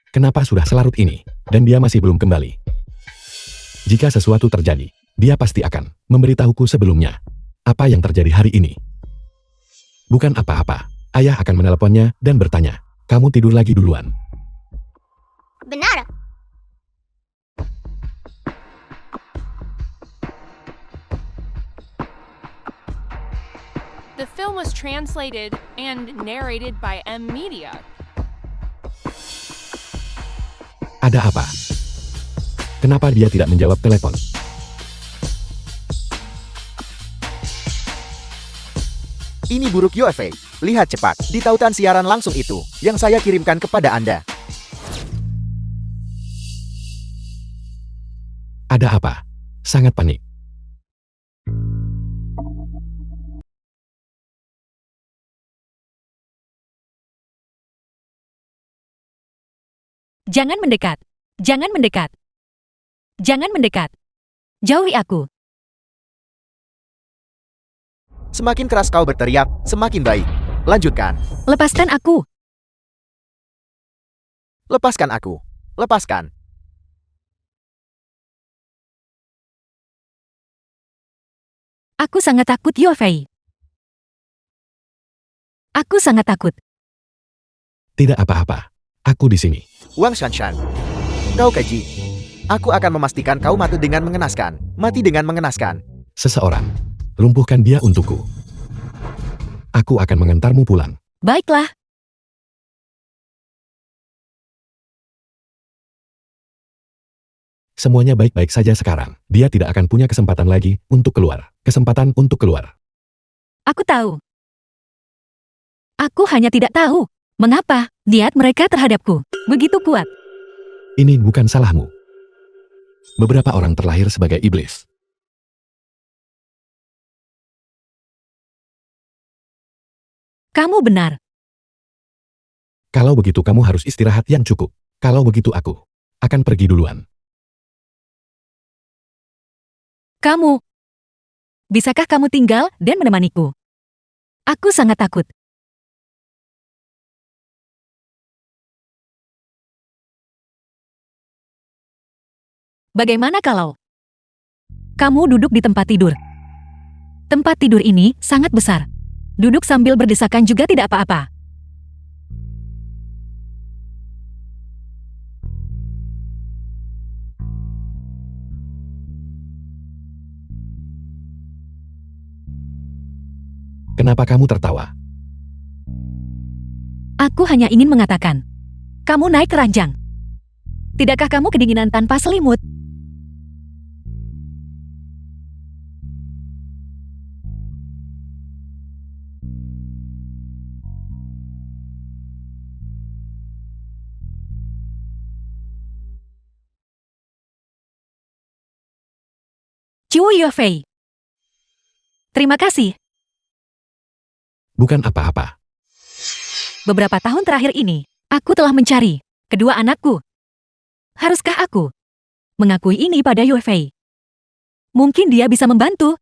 [SPEAKER 1] Kenapa sudah selarut ini, dan dia masih belum kembali? Jika sesuatu terjadi, dia pasti akan memberitahuku sebelumnya. Apa yang terjadi hari ini? Bukan apa-apa. Ayah akan menelponnya dan bertanya, kamu tidur lagi duluan.
[SPEAKER 5] Benar.
[SPEAKER 4] The film was translated and narrated by M Media.
[SPEAKER 1] Ada apa? Kenapa dia tidak menjawab telepon?
[SPEAKER 3] Ini buruk UFA. Lihat cepat di tautan siaran langsung itu yang saya kirimkan kepada Anda.
[SPEAKER 1] Ada apa? Sangat panik.
[SPEAKER 2] Jangan mendekat. Jangan mendekat. Jangan mendekat. Jauhi aku.
[SPEAKER 3] Semakin keras kau berteriak, semakin baik. Lanjutkan.
[SPEAKER 2] Lepaskan aku.
[SPEAKER 3] Lepaskan aku. Lepaskan.
[SPEAKER 2] Aku sangat takut, Yofei. Aku sangat takut.
[SPEAKER 1] Tidak apa-apa. Aku di sini.
[SPEAKER 3] Wang Shanshan. Kau keji. Aku akan memastikan kau mati dengan mengenaskan. Mati dengan mengenaskan.
[SPEAKER 1] Seseorang. Lumpuhkan dia untukku. Aku akan mengantarmu pulang.
[SPEAKER 2] Baiklah.
[SPEAKER 1] Semuanya baik-baik saja sekarang. Dia tidak akan punya kesempatan lagi untuk keluar. Kesempatan untuk keluar.
[SPEAKER 2] Aku tahu. Aku hanya tidak tahu mengapa niat mereka terhadapku begitu kuat.
[SPEAKER 1] Ini bukan salahmu. Beberapa orang terlahir sebagai iblis.
[SPEAKER 2] Kamu benar.
[SPEAKER 1] Kalau begitu kamu harus istirahat yang cukup. Kalau begitu aku akan pergi duluan.
[SPEAKER 2] Kamu. Bisakah kamu tinggal dan menemaniku? Aku sangat takut. Bagaimana kalau kamu duduk di tempat tidur? Tempat tidur ini sangat besar. Duduk sambil berdesakan juga tidak apa-apa.
[SPEAKER 1] Kenapa kamu tertawa?
[SPEAKER 2] Aku hanya ingin mengatakan, kamu naik keranjang. Tidakkah kamu kedinginan tanpa selimut? Chiu Yofei. Terima kasih.
[SPEAKER 1] Bukan apa-apa.
[SPEAKER 2] Beberapa tahun terakhir ini, aku telah mencari kedua anakku. Haruskah aku mengakui ini pada Yofei? Mungkin dia bisa membantu.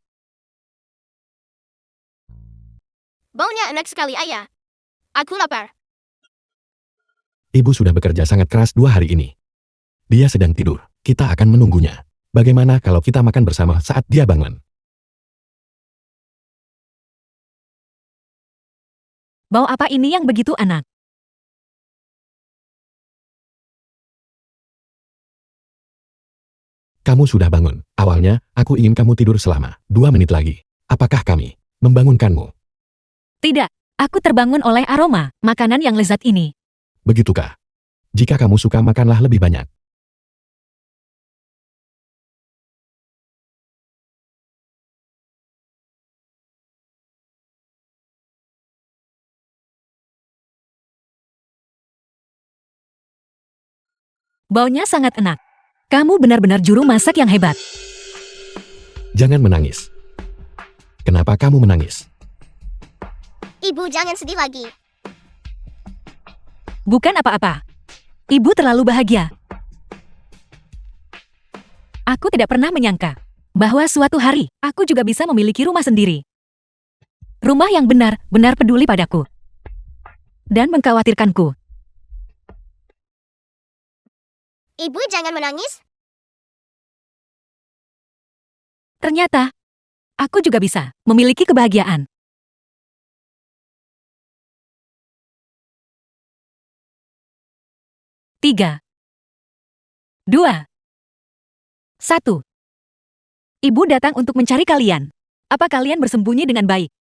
[SPEAKER 5] Baunya enak sekali, Ayah. Aku lapar.
[SPEAKER 1] Ibu sudah bekerja sangat keras 2 hari ini. Dia sedang tidur. Kita akan menunggunya. Bagaimana kalau kita makan bersama saat dia bangun?
[SPEAKER 2] Bau apa ini yang begitu enak?
[SPEAKER 1] Kamu sudah bangun. Awalnya, aku ingin kamu tidur selama 2 menit lagi. Apakah kami membangunkanmu?
[SPEAKER 2] Tidak, aku terbangun oleh aroma makanan yang lezat ini.
[SPEAKER 1] Begitukah? Jika kamu suka, makanlah lebih banyak.
[SPEAKER 2] Baunya sangat enak. Kamu benar-benar juru masak yang hebat.
[SPEAKER 1] Jangan menangis. Kenapa kamu menangis?
[SPEAKER 5] Ibu jangan sedih lagi.
[SPEAKER 2] Bukan apa-apa. Ibu terlalu bahagia. Aku tidak pernah menyangka bahwa suatu hari aku juga bisa memiliki rumah sendiri. Rumah yang benar-benar peduli padaku dan mengkhawatirkanku.
[SPEAKER 5] Ibu jangan menangis.
[SPEAKER 2] Ternyata, aku juga bisa memiliki kebahagiaan. Tiga, dua, satu. Ibu datang untuk mencari kalian. Apa kalian bersembunyi dengan baik?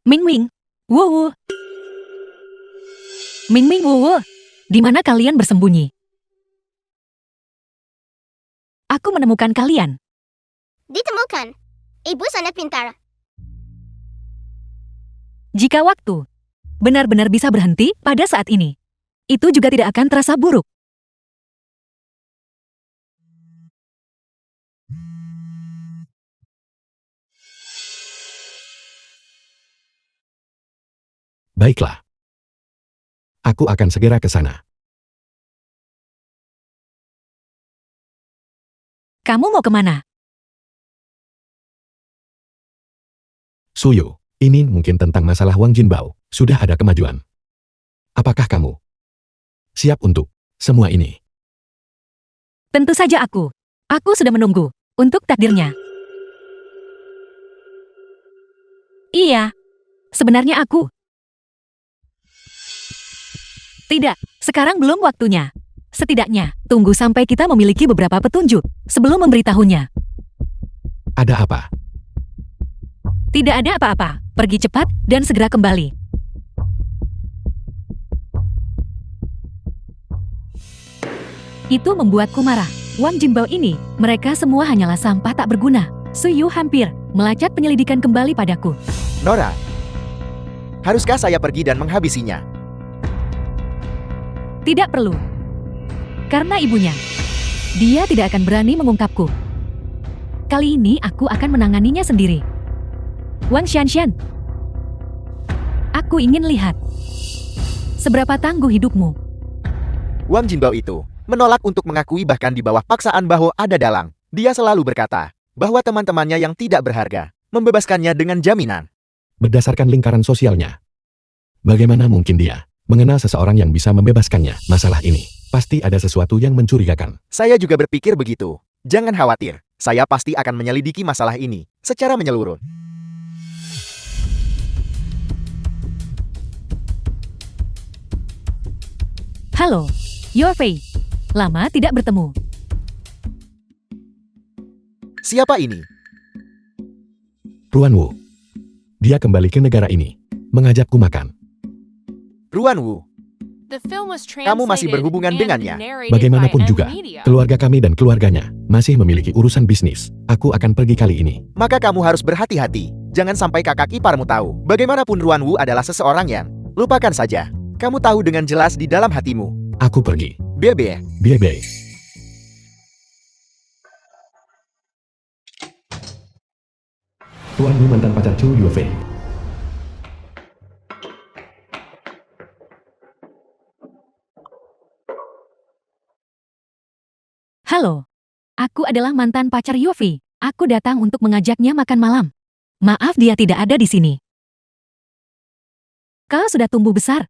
[SPEAKER 2] Ming Ming, Wu Wu. Ming Ming, Wu Wu. Di mana kalian bersembunyi? Aku menemukan kalian.
[SPEAKER 5] Ditemukan. Ibu sangat pintar.
[SPEAKER 2] Jika waktu benar-benar bisa berhenti pada saat ini, itu juga tidak akan terasa buruk.
[SPEAKER 1] Baiklah. Aku akan segera ke sana.
[SPEAKER 2] Kamu mau kemana?
[SPEAKER 1] Suyu, ini mungkin tentang masalah Wang Jinbao. Sudah ada kemajuan. Apakah kamu siap untuk semua ini?
[SPEAKER 2] Tentu saja aku. Aku sudah menunggu untuk takdirnya. Iya, sebenarnya aku. Tidak, sekarang belum waktunya. Setidaknya, tunggu sampai kita memiliki beberapa petunjuk sebelum memberitahunya.
[SPEAKER 1] Ada apa?
[SPEAKER 2] Tidak ada apa-apa. Pergi cepat dan segera kembali. Itu membuatku marah. Wang Jinbao ini, mereka semua hanyalah sampah tak berguna. Suyu hampir melacak penyelidikan kembali padaku.
[SPEAKER 3] Nora, haruskah saya pergi dan menghabisinya?
[SPEAKER 2] Tidak perlu. Karena ibunya, dia tidak akan berani mengungkapku. Kali ini aku akan menanganinya sendiri. Wang Xianshan, aku ingin lihat seberapa tangguh hidupmu.
[SPEAKER 3] Wang Jinbao itu menolak untuk mengakui, bahkan di bawah paksaan bahwa ada dalang. Dia selalu berkata bahwa teman-temannya yang tidak berharga membebaskannya dengan jaminan.
[SPEAKER 1] Berdasarkan lingkaran sosialnya. Bagaimana mungkin dia mengenal seseorang yang bisa membebaskannya? Masalah ini pasti ada sesuatu yang mencurigakan.
[SPEAKER 3] Saya juga berpikir begitu. Jangan khawatir, saya pasti akan menyelidiki masalah ini secara menyeluruh.
[SPEAKER 2] Halo, Yorfei. Lama tidak bertemu.
[SPEAKER 3] Siapa ini?
[SPEAKER 1] Ruan Wu. Dia kembali ke negara ini, mengajakku makan.
[SPEAKER 3] Ruan Wu.
[SPEAKER 4] The film was
[SPEAKER 3] Kamu masih
[SPEAKER 4] translated
[SPEAKER 3] berhubungan
[SPEAKER 4] and
[SPEAKER 3] dengannya.
[SPEAKER 4] narrated
[SPEAKER 1] Bagaimanapun
[SPEAKER 4] by
[SPEAKER 1] juga,
[SPEAKER 4] M-Media.
[SPEAKER 1] keluarga kami dan keluarganya masih memiliki urusan bisnis. Aku akan pergi kali ini.
[SPEAKER 3] Maka kamu harus berhati-hati. Jangan sampai kakak iparmu tahu. Bagaimanapun Ruan Wu adalah seseorang yang lupakan saja. Kamu tahu dengan jelas di dalam hatimu.
[SPEAKER 1] Aku pergi.
[SPEAKER 3] Bebe.
[SPEAKER 1] Bye-bye. Tuan Wu mantan pacar Chu Yufei.
[SPEAKER 2] Halo, aku adalah mantan pacar Yofi. Aku datang untuk mengajaknya makan malam. Maaf, dia tidak ada di sini. Kau sudah tumbuh besar.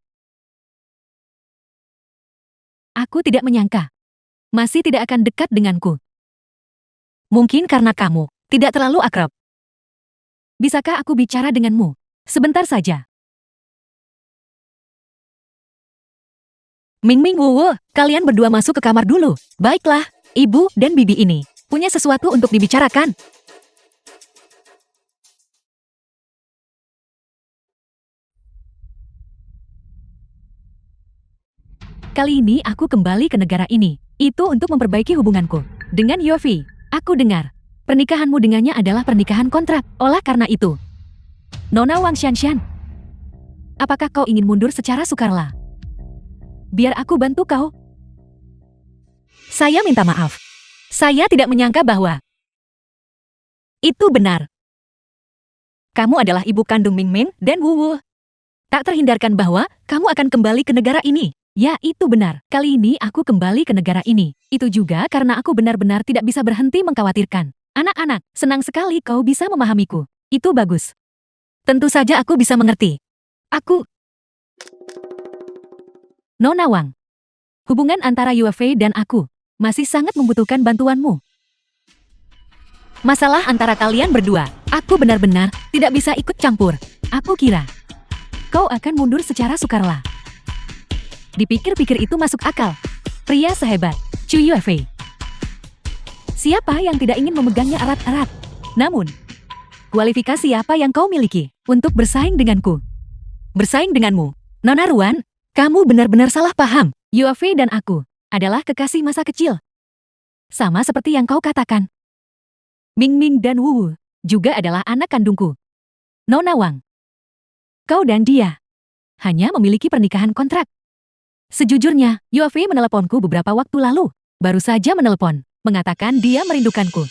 [SPEAKER 2] Aku tidak menyangka. Masih tidak akan dekat denganku. Mungkin karena kamu tidak terlalu akrab. Bisakah aku bicara denganmu? Sebentar saja. Ming Ming Wu, kalian berdua masuk ke kamar dulu. Baiklah, ibu dan bibi ini punya sesuatu untuk dibicarakan. Kali ini aku kembali ke negara ini. Itu untuk memperbaiki hubunganku dengan Yofi. Aku dengar pernikahanmu dengannya adalah pernikahan kontrak. Oleh karena itu, Nona Wang Xianshan, apakah kau ingin mundur secara sukarela? Biar aku bantu kau. Saya minta maaf. Saya tidak menyangka bahwa itu benar. Kamu adalah ibu kandung Ming Ming dan Wu Wu. Tak terhindarkan bahwa kamu akan kembali ke negara ini. Ya, itu benar. Kali ini aku kembali ke negara ini. Itu juga karena aku benar-benar tidak bisa berhenti mengkhawatirkan. Anak-anak, senang sekali kau bisa memahamiku. Itu bagus. Tentu saja aku bisa mengerti. Nona Wang, hubungan antara Yuefei dan aku masih sangat membutuhkan bantuanmu. Masalah antara kalian berdua, aku benar-benar tidak bisa ikut campur. Aku kira kau akan mundur secara sukarela. Dipikir-pikir itu masuk akal. Pria sehebat Chu Yuefei. Siapa yang tidak ingin memegangnya erat-erat? Namun, kualifikasi apa yang kau miliki untuk bersaing denganku? Bersaing denganmu? Nona Ruan, kamu benar-benar salah paham. Yuefei dan aku adalah kekasih masa kecil. Sama seperti yang kau katakan. Ming Ming dan Wu Wu juga adalah anak kandungku. Nona Wang, kau dan dia hanya memiliki pernikahan kontrak. Sejujurnya, Yuefei meneleponku beberapa waktu lalu. Baru saja menelepon, mengatakan dia merindukanku.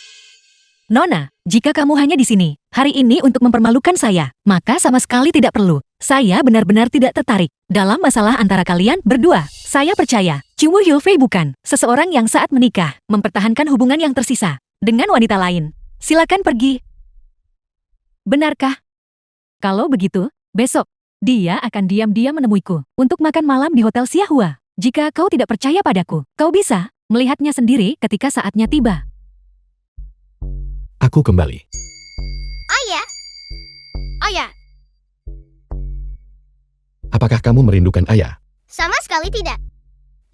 [SPEAKER 2] Nona, jika kamu hanya di sini hari ini untuk mempermalukan saya, maka sama sekali tidak perlu. Saya benar-benar tidak tertarik dalam masalah antara kalian berdua. Saya percaya, Chu Yuefei bukan seseorang yang saat menikah mempertahankan hubungan yang tersisa dengan wanita lain. Silakan pergi. Benarkah? Kalau begitu, besok dia akan diam-diam menemuiku untuk makan malam di Hotel Xiahua. Jika kau tidak percaya padaku, kau bisa melihatnya sendiri ketika saatnya tiba.
[SPEAKER 1] Aku kembali.
[SPEAKER 5] Ayah,
[SPEAKER 1] Apakah kamu merindukan ayah?
[SPEAKER 5] sama sekali tidak.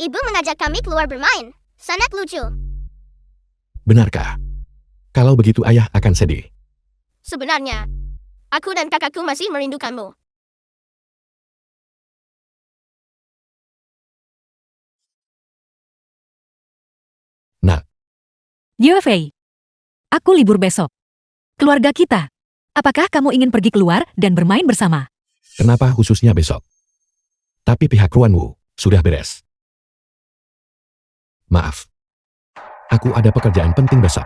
[SPEAKER 5] Ibu mengajak kami keluar bermain. Sangat lucu.
[SPEAKER 1] Benarkah? Kalau begitu ayah akan sedih.
[SPEAKER 5] Sebenarnya, aku dan kakakku masih merindukanmu.
[SPEAKER 1] Nak,
[SPEAKER 2] Yuefei, aku libur besok. Keluarga kita, apakah kamu ingin pergi keluar dan bermain bersama?
[SPEAKER 1] kenapa khususnya besok? Tapi pihak Ruanwu sudah beres. Maaf. Aku ada pekerjaan penting besok.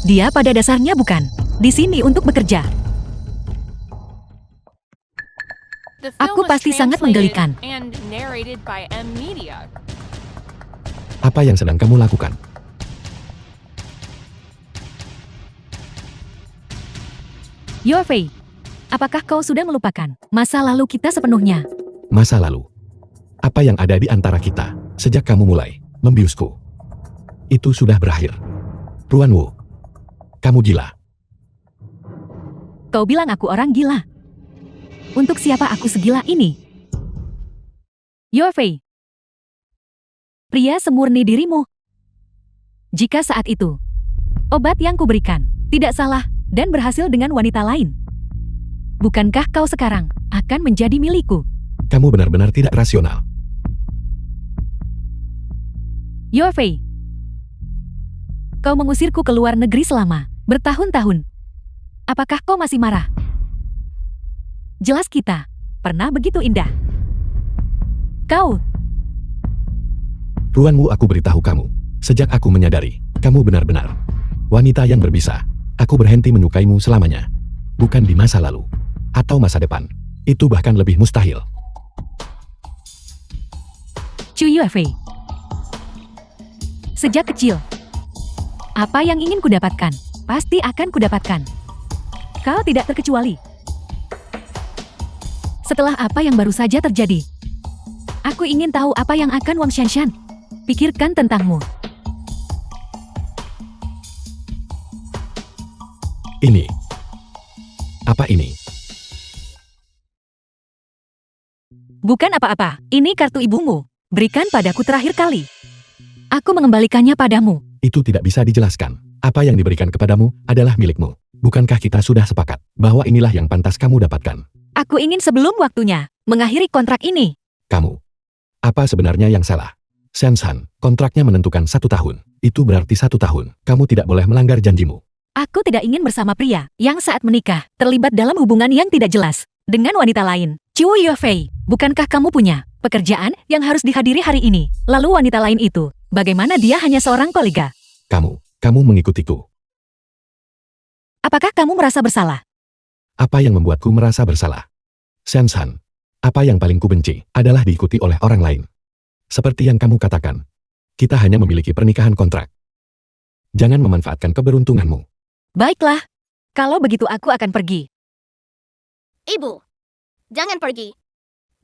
[SPEAKER 2] Dia pada dasarnya bukan di sini untuk bekerja.
[SPEAKER 4] The film
[SPEAKER 2] Aku
[SPEAKER 4] was
[SPEAKER 2] pasti sangat
[SPEAKER 4] translated
[SPEAKER 2] menggelikan.
[SPEAKER 4] and narrated by M Media.
[SPEAKER 1] Apa yang sedang kamu lakukan?
[SPEAKER 2] Yuefei, apakah kau sudah melupakan masa lalu kita sepenuhnya?
[SPEAKER 1] Masa lalu. Apa yang ada di antara kita sejak kamu mulai membiusku? Itu sudah berakhir. Ruanwu, kamu gila.
[SPEAKER 2] Kau bilang aku orang gila. Untuk siapa aku segila ini? Yuefei, pria semurni dirimu. Jika saat itu, obat yang kuberikan tidak salah dan berhasil dengan wanita lain, bukankah kau sekarang akan menjadi milikku?
[SPEAKER 1] Kamu benar-benar tidak rasional.
[SPEAKER 2] Yuefei, kau mengusirku ke luar negeri selama bertahun-tahun. Apakah kau masih marah? Jelas kita pernah begitu indah. Kau,
[SPEAKER 1] Ruanwu, aku beritahu kamu. Sejak aku menyadari, kamu benar-benar wanita yang berbisa. Aku berhenti menyukaimu selamanya. Bukan di masa lalu. Atau masa depan. Itu bahkan lebih mustahil.
[SPEAKER 2] Chu Yuefei. Sejak kecil, apa yang ingin kudapatkan, pasti akan kudapatkan. Kau tidak terkecuali. Setelah apa yang baru saja terjadi, aku ingin tahu apa yang akan Wang Shanshan pikirkan tentangmu.
[SPEAKER 1] Ini. Apa ini?
[SPEAKER 2] Bukan apa-apa, ini kartu ibumu. Berikan padaku terakhir kali. Aku mengembalikannya padamu.
[SPEAKER 1] Itu tidak bisa dijelaskan. Apa yang diberikan kepadamu adalah milikmu. Bukankah kita sudah sepakat bahwa inilah yang pantas kamu dapatkan?
[SPEAKER 2] Aku ingin sebelum waktunya mengakhiri kontrak ini.
[SPEAKER 1] Kamu. Apa sebenarnya yang salah? Shanshan, kontraknya menentukan 1 tahun. Itu berarti 1 tahun. Kamu tidak boleh melanggar janjimu.
[SPEAKER 2] Aku tidak ingin bersama pria yang saat menikah terlibat dalam hubungan yang tidak jelas dengan wanita lain. Chu Yufei, bukankah kamu punya pekerjaan yang harus dihadiri hari ini? Lalu wanita lain itu, bagaimana dia hanya seorang kolega?
[SPEAKER 1] Kamu mengikutiku.
[SPEAKER 2] Apakah kamu merasa bersalah?
[SPEAKER 1] Apa yang membuatku merasa bersalah? Shanshan, apa yang paling kubenci adalah diikuti oleh orang lain. Seperti yang kamu katakan, kita hanya memiliki pernikahan kontrak. Jangan memanfaatkan keberuntunganmu.
[SPEAKER 2] Baiklah, kalau begitu aku akan pergi.
[SPEAKER 5] Ibu, jangan pergi.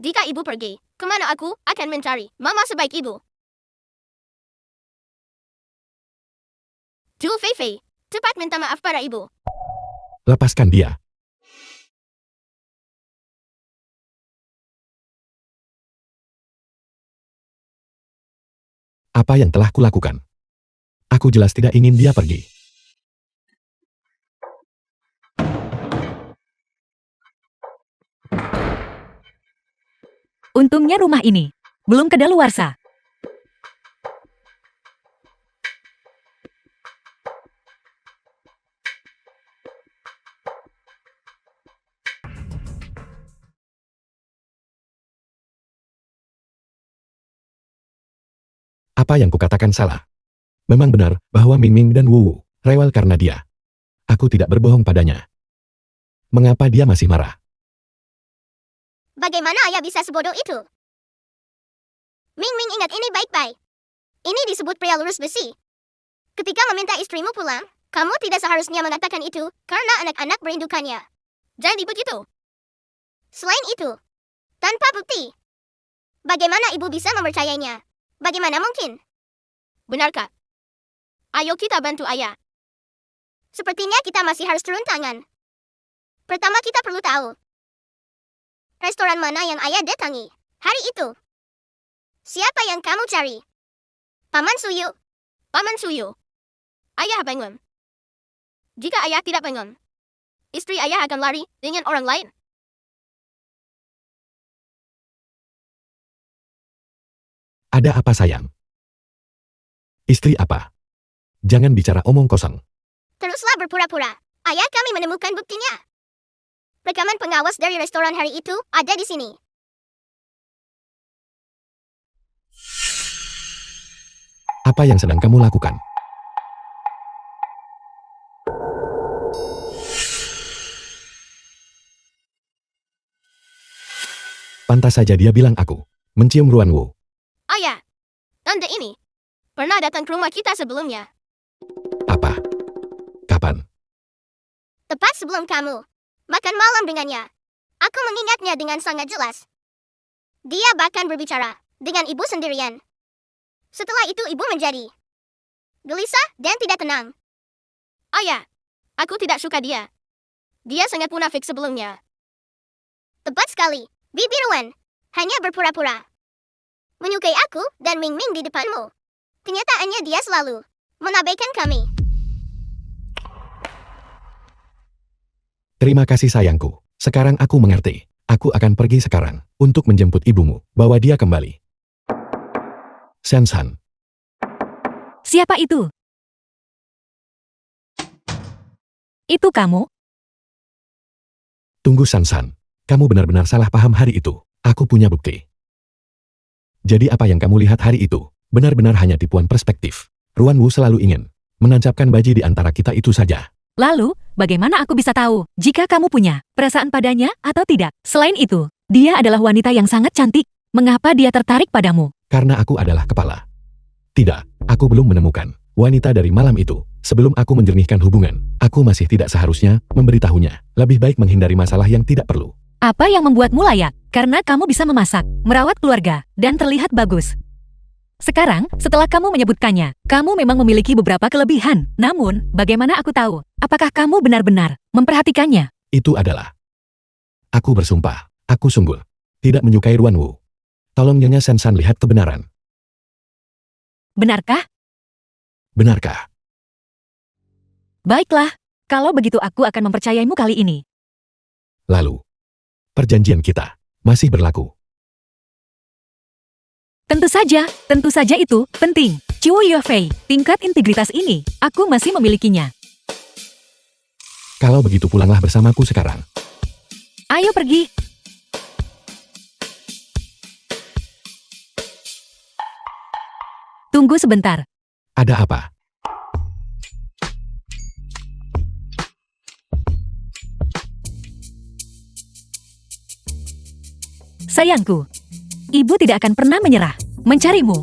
[SPEAKER 5] Jika ibu pergi, kemana aku akan mencari mama sebaik ibu? Zhu Feifei, cepat minta maaf pada ibu.
[SPEAKER 1] Lepaskan dia. Apa yang telah kulakukan? Aku jelas tidak ingin dia pergi.
[SPEAKER 2] Untungnya rumah ini belum kedaluarsa.
[SPEAKER 1] Apa yang kukatakan salah? Memang benar bahwa Ming Ming dan Wu Wu rewel karena dia. Aku tidak berbohong padanya. Mengapa dia masih marah?
[SPEAKER 5] Bagaimana ayah bisa sebodoh itu? Ming Ming ingat ini baik-baik. Ini disebut pria lurus besi. Ketika meminta istrimu pulang, kamu tidak seharusnya mengatakan itu karena anak-anak merindukannya. Jadi begitu. Selain itu, tanpa bukti, bagaimana ibu bisa mempercayainya? Bagaimana mungkin? Benarkah? Ayo kita bantu ayah. Sepertinya kita masih harus turun tangan. Pertama kita perlu tahu restoran mana yang ayah datangi hari itu. Siapa yang kamu cari? Paman Suyu. Paman Suyu. Ayah bangun. Jika ayah tidak bangun, istri ayah akan lari dengan orang lain.
[SPEAKER 1] Ada apa sayang? Istri apa? Jangan bicara omong kosong.
[SPEAKER 5] Teruslah berpura-pura. Ayah kami menemukan buktinya. Rekaman pengawas dari restoran hari itu ada di sini.
[SPEAKER 1] Apa yang sedang kamu lakukan? Pantas saja dia bilang aku mencium Ruan Wu.
[SPEAKER 5] Ayah, tanda ini pernah datang ke rumah kita sebelumnya.
[SPEAKER 1] Apa? Kapan?
[SPEAKER 5] Tepat sebelum kamu makan malam dengannya. Aku mengingatnya dengan sangat jelas. Dia bahkan berbicara dengan ibu sendirian. Setelah itu ibu menjadi gelisah dan tidak tenang. Ayah, aku tidak suka dia. Dia sangat munafik sebelumnya. Tepat sekali, Bibi Ruan. Hanya berpura-pura menyukai aku dan Ming Ming di depanmu. Kenyataannya dia selalu mengabaikan kami.
[SPEAKER 1] Terima kasih sayangku. Sekarang aku mengerti. Aku akan pergi sekarang untuk menjemput ibumu. Bawa dia kembali. Shanshan.
[SPEAKER 2] Siapa itu? Itu kamu?
[SPEAKER 1] Tunggu Shanshan. Kamu benar-benar salah paham hari itu. Aku punya bukti. Jadi apa yang kamu lihat hari itu benar-benar hanya tipuan perspektif. Ruan Wu selalu ingin menancapkan baji di antara kita itu saja.
[SPEAKER 2] Lalu, bagaimana aku bisa tahu jika kamu punya perasaan padanya atau tidak? Selain itu, dia adalah wanita yang sangat cantik. Mengapa dia tertarik padamu?
[SPEAKER 1] Karena aku adalah kepala. Tidak, aku belum menemukan wanita dari malam itu Sebelum aku menjernihkan hubungan, aku masih tidak seharusnya memberitahunya. Lebih baik menghindari masalah yang tidak perlu.
[SPEAKER 2] Apa yang membuatmu layak? Karena kamu bisa memasak, merawat keluarga, dan terlihat bagus. Sekarang, setelah kamu menyebutkannya, kamu memang memiliki beberapa kelebihan. Namun, bagaimana aku tahu? Apakah kamu benar-benar memperhatikannya?
[SPEAKER 1] Itu adalah. Aku bersumpah, aku sungguh tidak menyukai Ruan Wu. Tolong Nyonya Sensan lihat kebenaran.
[SPEAKER 2] Benarkah?
[SPEAKER 1] Benarkah?
[SPEAKER 2] Baiklah, kalau begitu aku akan mempercayaimu kali ini.
[SPEAKER 1] Lalu, perjanjian kita masih berlaku.
[SPEAKER 2] Tentu saja itu penting. Chu Yufei, tingkat integritas ini, aku masih memilikinya.
[SPEAKER 1] Kalau begitu pulanglah bersamaku sekarang.
[SPEAKER 2] Ayo pergi. Tunggu sebentar.
[SPEAKER 1] Ada apa?
[SPEAKER 2] Sayangku, ibu tidak akan pernah menyerah mencarimu.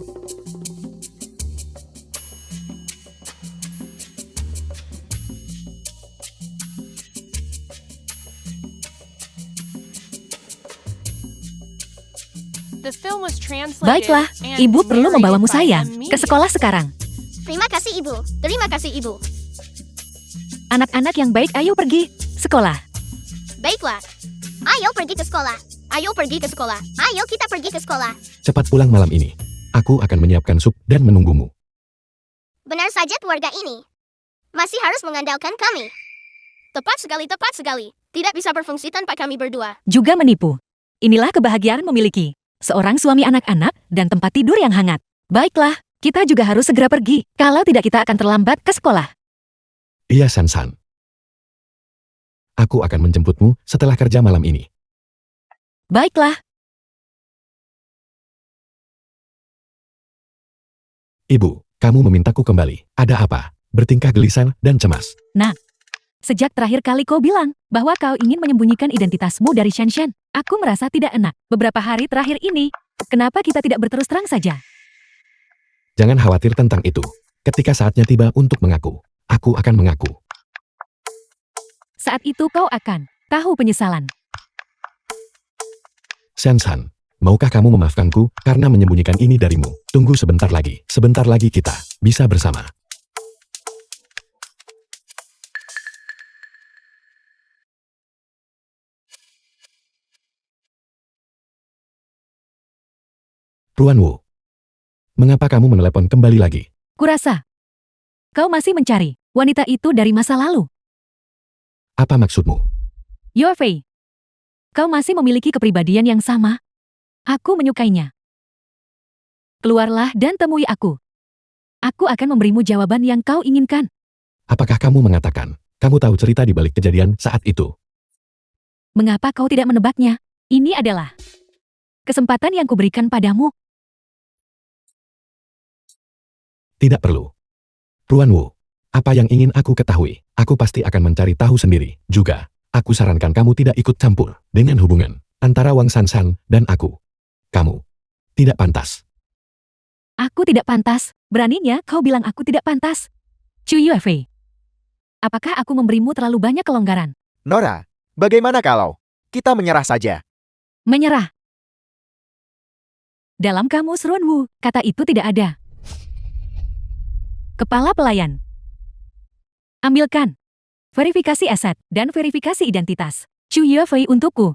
[SPEAKER 4] The film was translated
[SPEAKER 2] Baiklah,
[SPEAKER 4] and
[SPEAKER 2] ibu perlu
[SPEAKER 4] narrated
[SPEAKER 2] membawamu
[SPEAKER 4] by
[SPEAKER 2] saya
[SPEAKER 4] M.
[SPEAKER 2] ke sekolah sekarang.
[SPEAKER 5] Terima kasih ibu. Terima kasih ibu.
[SPEAKER 2] Anak-anak yang baik, ayo pergi sekolah.
[SPEAKER 5] Baiklah. Ayo pergi ke sekolah. Ayo pergi ke sekolah. Ayo kita pergi ke sekolah.
[SPEAKER 1] Cepat pulang malam ini. Aku akan menyiapkan sup dan menunggumu.
[SPEAKER 5] Benar saja keluarga ini. Masih harus mengandalkan kami. Tepat sekali, tepat sekali. Tidak bisa berfungsi tanpa kami berdua.
[SPEAKER 2] Juga menipu. Inilah kebahagiaan memiliki seorang suami anak-anak dan tempat tidur yang hangat. Baiklah, kita juga harus segera pergi. Kalau tidak kita akan terlambat ke sekolah.
[SPEAKER 1] Iya Sansan. Aku akan menjemputmu setelah kerja malam ini.
[SPEAKER 2] Baiklah,
[SPEAKER 1] Ibu, kamu memintaku kembali. Ada apa? Bertingkah gelisah dan cemas.
[SPEAKER 2] sejak terakhir kali kau bilang bahwa kau ingin menyembunyikan identitasmu dari Shanshan, aku merasa tidak enak. Beberapa hari terakhir ini, kenapa kita tidak berterus terang saja?
[SPEAKER 1] Jangan khawatir tentang itu. Ketika saatnya tiba untuk mengaku, aku akan mengaku.
[SPEAKER 2] Saat itu kau akan tahu penyesalan.
[SPEAKER 1] Sansan, maukah kamu memaafkanku karena menyembunyikan ini darimu? Tunggu sebentar lagi kita bisa bersama. Ruan Wu, mengapa kamu menelepon kembali lagi?
[SPEAKER 2] Kurasa, kau masih mencari wanita itu dari masa lalu.
[SPEAKER 1] Apa maksudmu?
[SPEAKER 2] Yofei, kau masih memiliki kepribadian yang sama. Aku menyukainya. Keluarlah dan temui aku. Aku akan memberimu jawaban yang kau inginkan.
[SPEAKER 1] Apakah kamu mengatakan, kamu tahu cerita di balik kejadian saat itu?
[SPEAKER 2] Mengapa kau tidak menebaknya? Ini adalah kesempatan yang kuberikan padamu.
[SPEAKER 1] Tidak perlu. Ruan Wu, apa yang ingin aku ketahui, aku pasti akan mencari tahu sendiri. Juga, aku sarankan kamu tidak ikut campur dengan hubungan antara Wang Sansan dan aku. Kamu tidak pantas.
[SPEAKER 2] Aku tidak pantas. Beraninya kau bilang aku tidak pantas. Chu Yufei, apakah aku memberimu terlalu banyak kelonggaran?
[SPEAKER 3] Nora, bagaimana kalau kita menyerah saja?
[SPEAKER 2] Menyerah. Dalam kamus Runwu, kata itu tidak ada. Kepala pelayan. Ambilkan. Verifikasi aset dan verifikasi identitas. Chu Yufei untukku.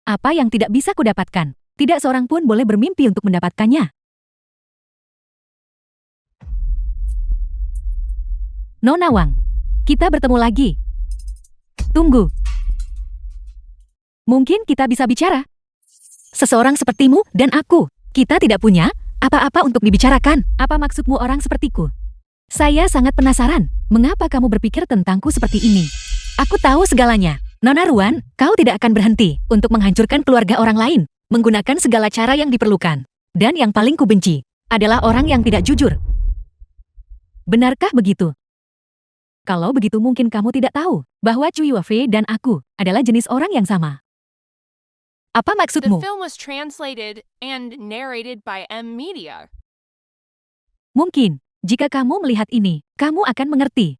[SPEAKER 2] Apa yang tidak bisa kudapatkan, tidak seorang pun boleh bermimpi untuk mendapatkannya. Nona Wang, kita bertemu lagi. Tunggu. Mungkin kita bisa bicara. Seseorang sepertimu dan aku, kita tidak punya apa-apa untuk dibicarakan. Apa maksudmu orang sepertiku? Saya sangat penasaran, mengapa kamu berpikir tentangku seperti ini? Aku tahu segalanya. Nona Ruan, kau tidak akan berhenti untuk menghancurkan keluarga orang lain, menggunakan segala cara yang diperlukan. Dan yang paling kubenci adalah orang yang tidak jujur. Benarkah begitu? Kalau begitu mungkin kamu tidak tahu bahwa Chu Yufei dan aku adalah jenis orang yang sama. Apa
[SPEAKER 4] The
[SPEAKER 2] maksudmu?
[SPEAKER 4] film was translated and narrated by M Media.
[SPEAKER 2] Mungkin, Jika kamu melihat ini, kamu akan mengerti.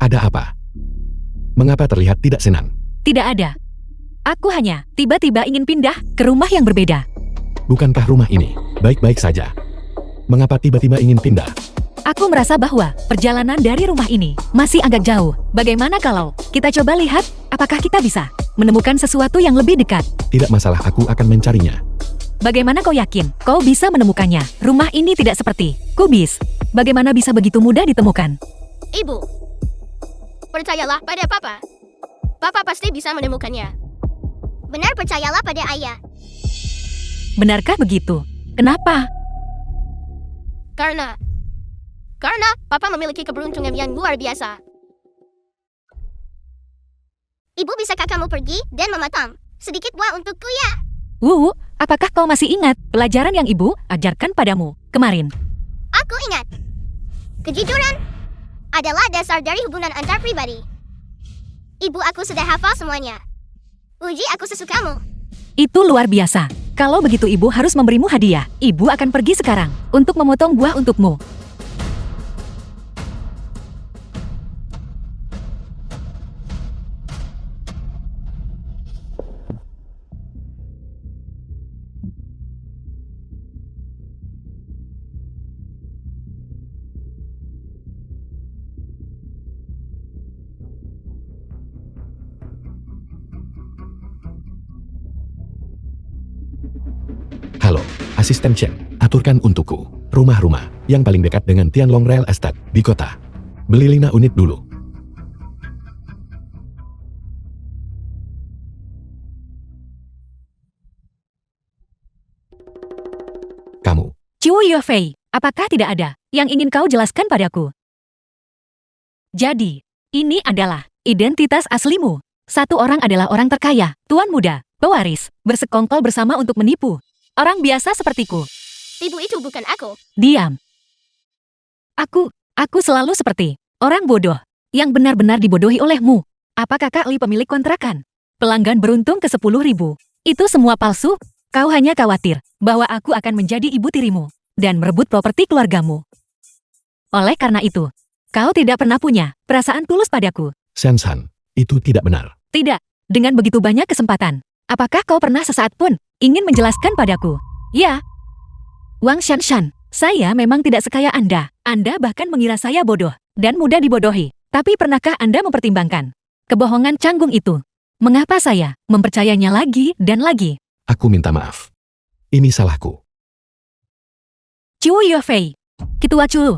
[SPEAKER 1] Ada apa? Mengapa terlihat tidak senang?
[SPEAKER 2] Tidak ada. Aku hanya tiba-tiba ingin pindah ke rumah yang berbeda.
[SPEAKER 1] Bukankah rumah ini baik-baik saja? Mengapa tiba-tiba ingin pindah?
[SPEAKER 2] Aku merasa bahwa perjalanan dari rumah ini masih agak jauh. Bagaimana kalau kita coba lihat apakah kita bisa menemukan sesuatu yang lebih dekat?
[SPEAKER 1] Tidak masalah, aku akan mencarinya.
[SPEAKER 2] Bagaimana kau yakin kau bisa menemukannya? Rumah ini tidak seperti kubis. Bagaimana bisa begitu mudah ditemukan?
[SPEAKER 5] Ibu, percayalah pada Papa. Papa pasti bisa menemukannya. Benar, percayalah pada Ayah.
[SPEAKER 2] Benarkah begitu? Kenapa?
[SPEAKER 5] Karena Papa memiliki keberuntungan yang luar biasa. Ibu, bisakah kamu pergi dan memotong sedikit buah untukku ya?
[SPEAKER 2] Wu, apakah kau masih ingat pelajaran yang ibu ajarkan padamu kemarin?
[SPEAKER 5] Aku ingat. Kejujuran adalah dasar dari hubungan antar pribadi. Ibu, aku sudah hafal semuanya. Uji aku sesukamu.
[SPEAKER 2] Itu luar biasa. Kalau begitu ibu harus memberimu hadiah. Ibu akan pergi sekarang untuk memotong buah untukmu.
[SPEAKER 1] Halo, asisten Chen. Aturkan untukku rumah-rumah yang paling dekat dengan Tianlong Real Estate di kota. Beli 5 unit dulu. Kamu,
[SPEAKER 2] Chiu Yofei, apakah tidak ada yang ingin kau jelaskan padaku? Jadi, ini adalah identitas aslimu. Satu orang adalah orang terkaya, tuan muda, pewaris, bersekongkol bersama untuk menipu orang biasa sepertiku.
[SPEAKER 5] Ibu, itu bukan aku.
[SPEAKER 2] Diam. Aku selalu seperti orang bodoh yang benar-benar dibodohi olehmu. Apa kakak Li pemilik kontrakan? Pelanggan beruntung ke 10.000. Itu semua palsu. Kau hanya khawatir bahwa aku akan menjadi ibu tirimu dan merebut properti keluargamu. Oleh karena itu, kau tidak pernah punya perasaan tulus padaku.
[SPEAKER 1] Shan-san, itu tidak benar.
[SPEAKER 2] Tidak, dengan begitu banyak kesempatan. Apakah kau pernah sesaat pun ingin menjelaskan padaku? Ya. Wang Shanshan, saya memang tidak sekaya Anda. Anda bahkan mengira saya bodoh dan mudah dibodohi. Tapi pernahkah Anda mempertimbangkan kebohongan canggung itu? Mengapa saya mempercayainya lagi dan lagi?
[SPEAKER 1] Aku minta maaf. Ini salahku.
[SPEAKER 2] Chiu Yofei, Ketua Chu.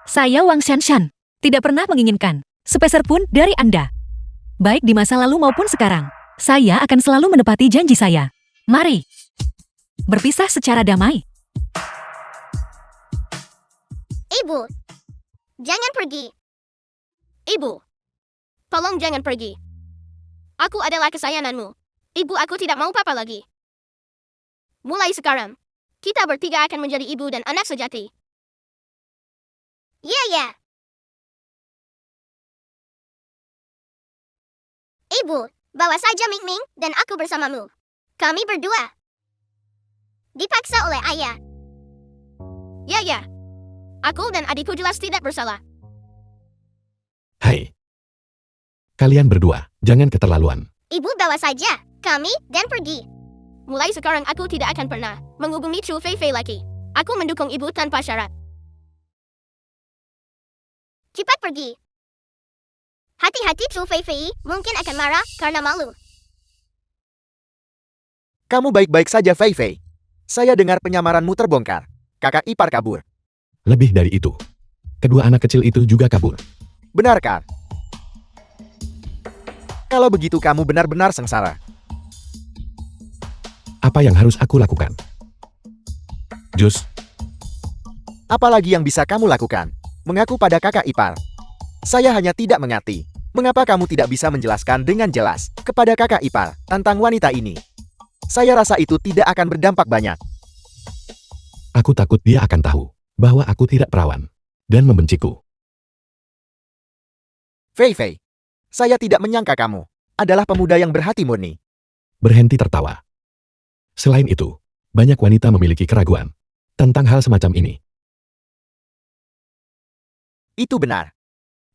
[SPEAKER 2] Saya Wang Shanshan, tidak pernah menginginkan sepeser pun dari Anda. Baik di masa lalu maupun sekarang, saya akan selalu menepati janji saya. Mari, berpisah secara damai.
[SPEAKER 5] Ibu, jangan pergi. Ibu, tolong jangan pergi. Aku adalah kesayanganmu. Ibu, aku tidak mau Papa lagi. Mulai sekarang, kita bertiga akan menjadi ibu dan anak sejati. Ya. Ibu, bawa saja Ming Ming dan aku bersamamu. Kami berdua dipaksa oleh ayah. Ya. Aku dan adikku jelas tidak bersalah.
[SPEAKER 1] Hai. Kalian berdua, jangan keterlaluan.
[SPEAKER 5] Ibu, bawa saja kami dan pergi. Mulai sekarang aku tidak akan pernah menghubungi Chu Feifei lagi. Aku mendukung ibu tanpa syarat. Cepat pergi. Hati-hati, Chu Feifei mungkin akan marah karena malu.
[SPEAKER 3] Kamu baik-baik saja, Fei Fei. Saya dengar penyamaranmu terbongkar. Kakak ipar kabur.
[SPEAKER 1] Lebih dari itu, kedua anak kecil itu juga kabur.
[SPEAKER 3] Benar kan? Kalau begitu kamu benar-benar sengsara.
[SPEAKER 1] Apa yang harus aku lakukan? Jus,
[SPEAKER 3] Apalagi yang bisa kamu lakukan? Mengaku pada kakak ipar. Saya hanya tidak mengerti. Mengapa kamu tidak bisa menjelaskan dengan jelas kepada kakak ipar tentang wanita ini? Saya rasa itu tidak akan berdampak banyak.
[SPEAKER 1] Aku takut dia akan tahu bahwa aku tidak perawan dan membenciku.
[SPEAKER 3] Fei Fei, saya tidak menyangka kamu adalah pemuda yang berhati murni.
[SPEAKER 1] Berhenti tertawa. Selain itu, banyak wanita memiliki keraguan tentang hal semacam ini.
[SPEAKER 3] Itu benar.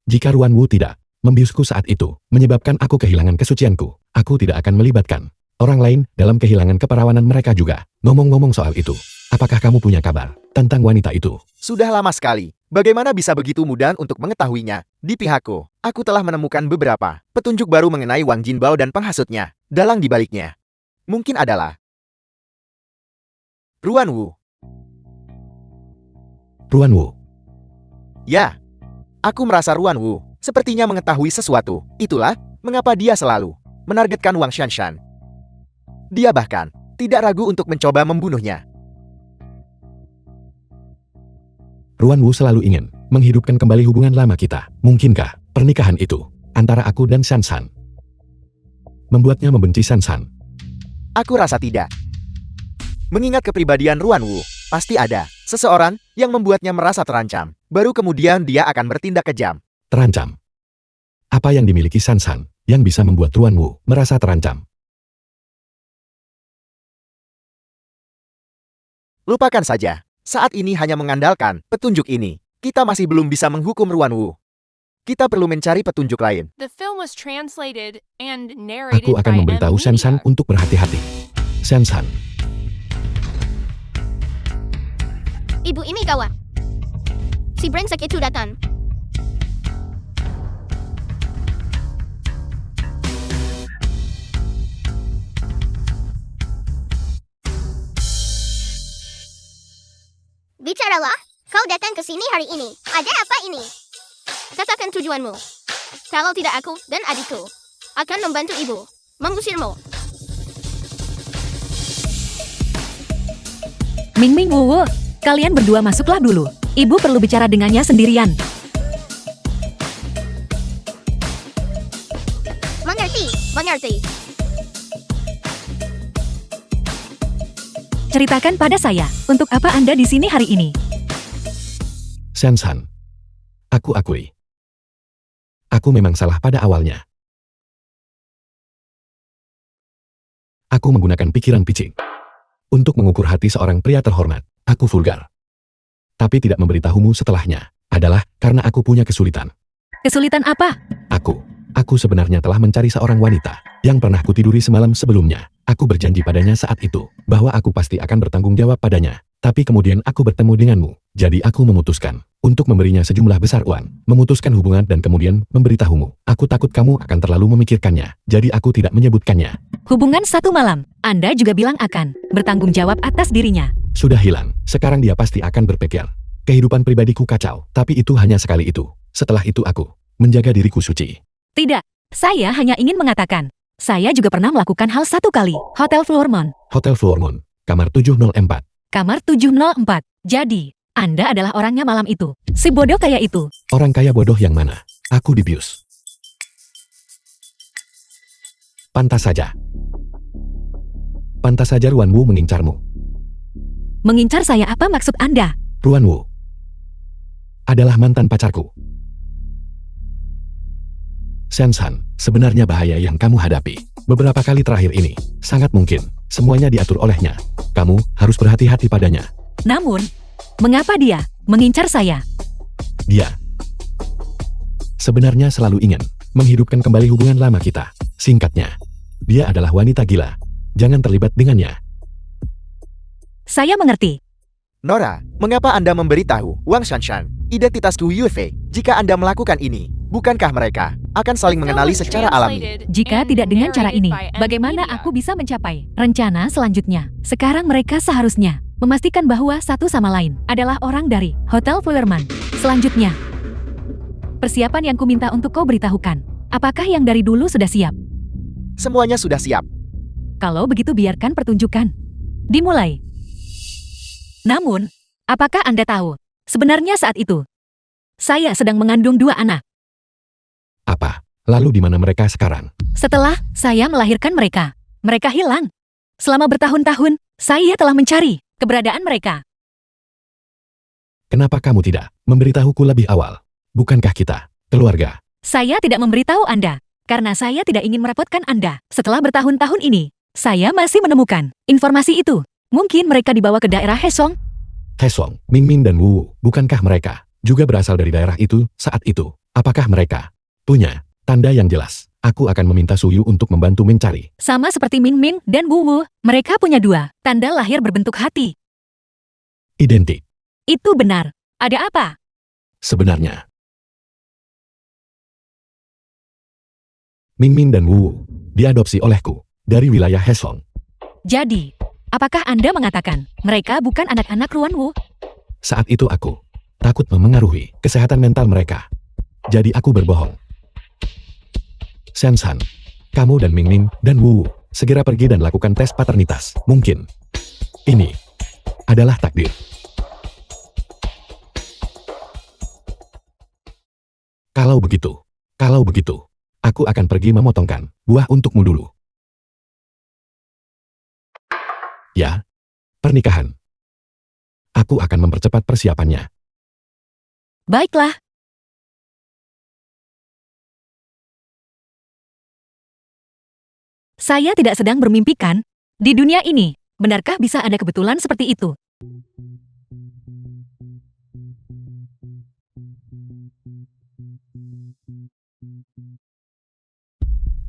[SPEAKER 1] Jika Ruan Wu tidak membiusku saat itu, menyebabkan aku kehilangan kesucianku, aku tidak akan melibatkan orang lain dalam kehilangan keperawanan mereka juga. Ngomong-ngomong soal itu, apakah kamu punya kabar tentang wanita itu?
[SPEAKER 3] Sudah lama sekali. Bagaimana bisa begitu mudah untuk mengetahuinya? Di pihakku, aku telah menemukan beberapa petunjuk baru mengenai Wang Jinbao dan penghasutnya. Dalang di baliknya mungkin adalah Ruan Wu.
[SPEAKER 1] Ruan Wu.
[SPEAKER 3] Ya, aku merasa Ruan Wu sepertinya mengetahui sesuatu. Itulah mengapa dia selalu menargetkan Wang Shanshan. Dia bahkan tidak ragu untuk mencoba membunuhnya.
[SPEAKER 1] Ruan Wu selalu ingin menghidupkan kembali hubungan lama kita. Mungkinkah pernikahan itu antara aku dan Shanshan membuatnya membenci Shanshan?
[SPEAKER 3] Aku rasa tidak. Mengingat kepribadian Ruan Wu, pasti ada seseorang yang membuatnya merasa terancam. Baru kemudian dia akan bertindak kejam.
[SPEAKER 1] Terancam? Apa yang dimiliki Shanshan yang bisa membuat Ruan Wu merasa terancam?
[SPEAKER 3] Lupakan saja. Saat ini hanya mengandalkan petunjuk ini. Kita masih belum bisa menghukum Ruan Wu. Kita perlu mencari petunjuk lain.
[SPEAKER 4] The film was translated and narrated
[SPEAKER 1] Aku akan
[SPEAKER 4] by
[SPEAKER 1] memberitahu
[SPEAKER 4] M
[SPEAKER 1] Shanshan
[SPEAKER 4] Media.
[SPEAKER 1] untuk berhati-hati. Shanshan,
[SPEAKER 5] Ibu ini kawan. Si brengsek itu datang. Bicaralah, kau datang ke sini hari ini. Ada apa ini? Katakan tujuanmu. Kalau tidak aku dan adikku akan membantu ibu mengusirmu.
[SPEAKER 2] Ming Ming Wu Wu, kalian berdua masuklah dulu. Ibu perlu bicara dengannya sendirian.
[SPEAKER 5] Mengerti, mengerti.
[SPEAKER 2] Ceritakan pada saya, untuk apa Anda di sini hari ini?
[SPEAKER 1] Shanshan. Aku akui. Aku memang salah pada awalnya. Aku menggunakan pikiran picik untuk mengukur hati seorang pria terhormat. Aku vulgar. Tapi tidak memberitahumu setelahnya adalah karena aku punya kesulitan.
[SPEAKER 2] Kesulitan apa?
[SPEAKER 1] Aku sebenarnya telah mencari seorang wanita yang pernah kutiduri semalam sebelumnya. Aku berjanji padanya saat itu bahwa aku pasti akan bertanggung jawab padanya. Tapi kemudian aku bertemu denganmu. Jadi aku memutuskan untuk memberinya sejumlah besar uang, memutuskan hubungan dan kemudian memberitahumu. Aku takut kamu akan terlalu memikirkannya. Jadi aku tidak menyebutkannya.
[SPEAKER 2] Hubungan satu malam. Anda juga bilang akan bertanggung jawab atas dirinya.
[SPEAKER 1] Sudah hilang. Sekarang dia pasti akan berpikir. Kehidupan pribadiku kacau. Tapi itu hanya sekali itu. Setelah itu aku menjaga diriku suci.
[SPEAKER 2] Tidak, saya hanya ingin mengatakan. Saya juga pernah melakukan hal satu kali. Hotel Floormont.
[SPEAKER 1] Hotel Floormont, kamar 704.
[SPEAKER 2] Kamar 704. Jadi, Anda adalah orangnya malam itu. Si bodoh kayak itu.
[SPEAKER 1] Orang kaya bodoh yang mana? Aku dibius. Pantas saja. Pantas saja Ruan Wu mengincarmu.
[SPEAKER 2] Mengincar saya apa maksud Anda?
[SPEAKER 1] Ruan Wu adalah mantan pacarku. Shanshan, sebenarnya bahaya yang kamu hadapi beberapa kali terakhir ini sangat mungkin semuanya diatur olehnya. Kamu harus berhati-hati padanya.
[SPEAKER 2] Namun, mengapa dia mengincar saya?
[SPEAKER 1] Dia sebenarnya selalu ingin menghidupkan kembali hubungan lama kita. Singkatnya, dia adalah wanita gila. Jangan terlibat dengannya.
[SPEAKER 2] Saya mengerti.
[SPEAKER 3] Nora, mengapa Anda memberitahu Wang Shanshan identitasku Yue Fei? Jika Anda melakukan ini, bukankah mereka akan saling mengenali secara alami?
[SPEAKER 2] Jika tidak dengan cara ini, bagaimana aku bisa mencapai rencana selanjutnya? Sekarang mereka seharusnya memastikan bahwa satu sama lain adalah orang dari Hotel Floormont. Selanjutnya, persiapan yang kuminta untuk kau beritahukan. Apakah yang dari dulu sudah siap?
[SPEAKER 3] Semuanya sudah siap.
[SPEAKER 2] Kalau begitu biarkan pertunjukan dimulai. Namun, apakah Anda tahu, sebenarnya saat itu, saya sedang mengandung 2 anak.
[SPEAKER 1] Apa? Lalu di mana mereka sekarang?
[SPEAKER 2] Setelah saya melahirkan mereka hilang. Selama bertahun-tahun, saya telah mencari keberadaan mereka.
[SPEAKER 1] Kenapa kamu tidak memberitahuku lebih awal? Bukankah kita keluarga?
[SPEAKER 2] Saya tidak memberitahu Anda, karena saya tidak ingin merepotkan Anda. Setelah bertahun-tahun ini, saya masih menemukan informasi itu. Mungkin mereka dibawa ke daerah Hesong.
[SPEAKER 1] Hesong, Mingming dan Wu, bukankah mereka juga berasal dari daerah itu saat itu? Apakah mereka punya tanda yang jelas? Aku akan meminta Suyu untuk membantu mencari.
[SPEAKER 2] Sama seperti Mingming dan Wu, mereka punya dua tanda lahir berbentuk hati.
[SPEAKER 1] Identik.
[SPEAKER 2] Itu benar. Ada apa?
[SPEAKER 1] Sebenarnya, Mingming dan Wu diadopsi olehku dari wilayah Hesong.
[SPEAKER 2] Jadi, apakah Anda mengatakan mereka bukan anak-anak Ruan Wu?
[SPEAKER 1] Saat itu aku takut memengaruhi kesehatan mental mereka. Jadi aku berbohong. Sensan, kamu dan Mingming dan Wu segera pergi dan lakukan tes paternitas. Mungkin ini adalah takdir. Kalau begitu, aku akan pergi memotongkan buah untukmu dulu. Ya, pernikahan. Aku akan mempercepat persiapannya.
[SPEAKER 2] Baiklah. Saya tidak sedang bermimpikan. Di dunia ini, benarkah bisa ada kebetulan seperti itu?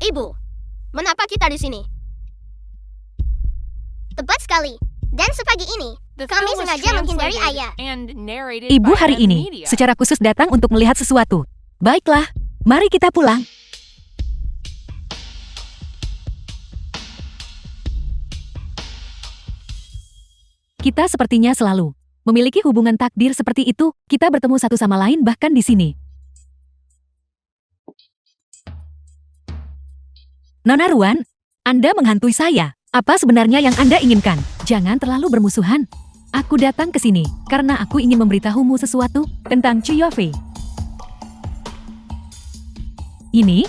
[SPEAKER 5] Ibu, mengapa kita di sini? Tepat sekali. Dan sepagi ini,
[SPEAKER 4] The
[SPEAKER 5] kami
[SPEAKER 4] film was
[SPEAKER 5] sengaja menghindari
[SPEAKER 4] translated
[SPEAKER 5] ayah.
[SPEAKER 4] and narrated
[SPEAKER 2] Ibu
[SPEAKER 4] by
[SPEAKER 2] hari
[SPEAKER 4] M
[SPEAKER 2] ini
[SPEAKER 4] Media.
[SPEAKER 2] secara khusus datang untuk melihat sesuatu. Baiklah, mari kita pulang. Kita sepertinya selalu memiliki hubungan takdir seperti itu. Kita bertemu satu sama lain bahkan di sini. Nona Ruan, Anda menghantui saya. Apa sebenarnya yang Anda inginkan? Jangan terlalu bermusuhan. Aku datang ke sini karena aku ingin memberitahumu sesuatu tentang Chu Yofei. Ini?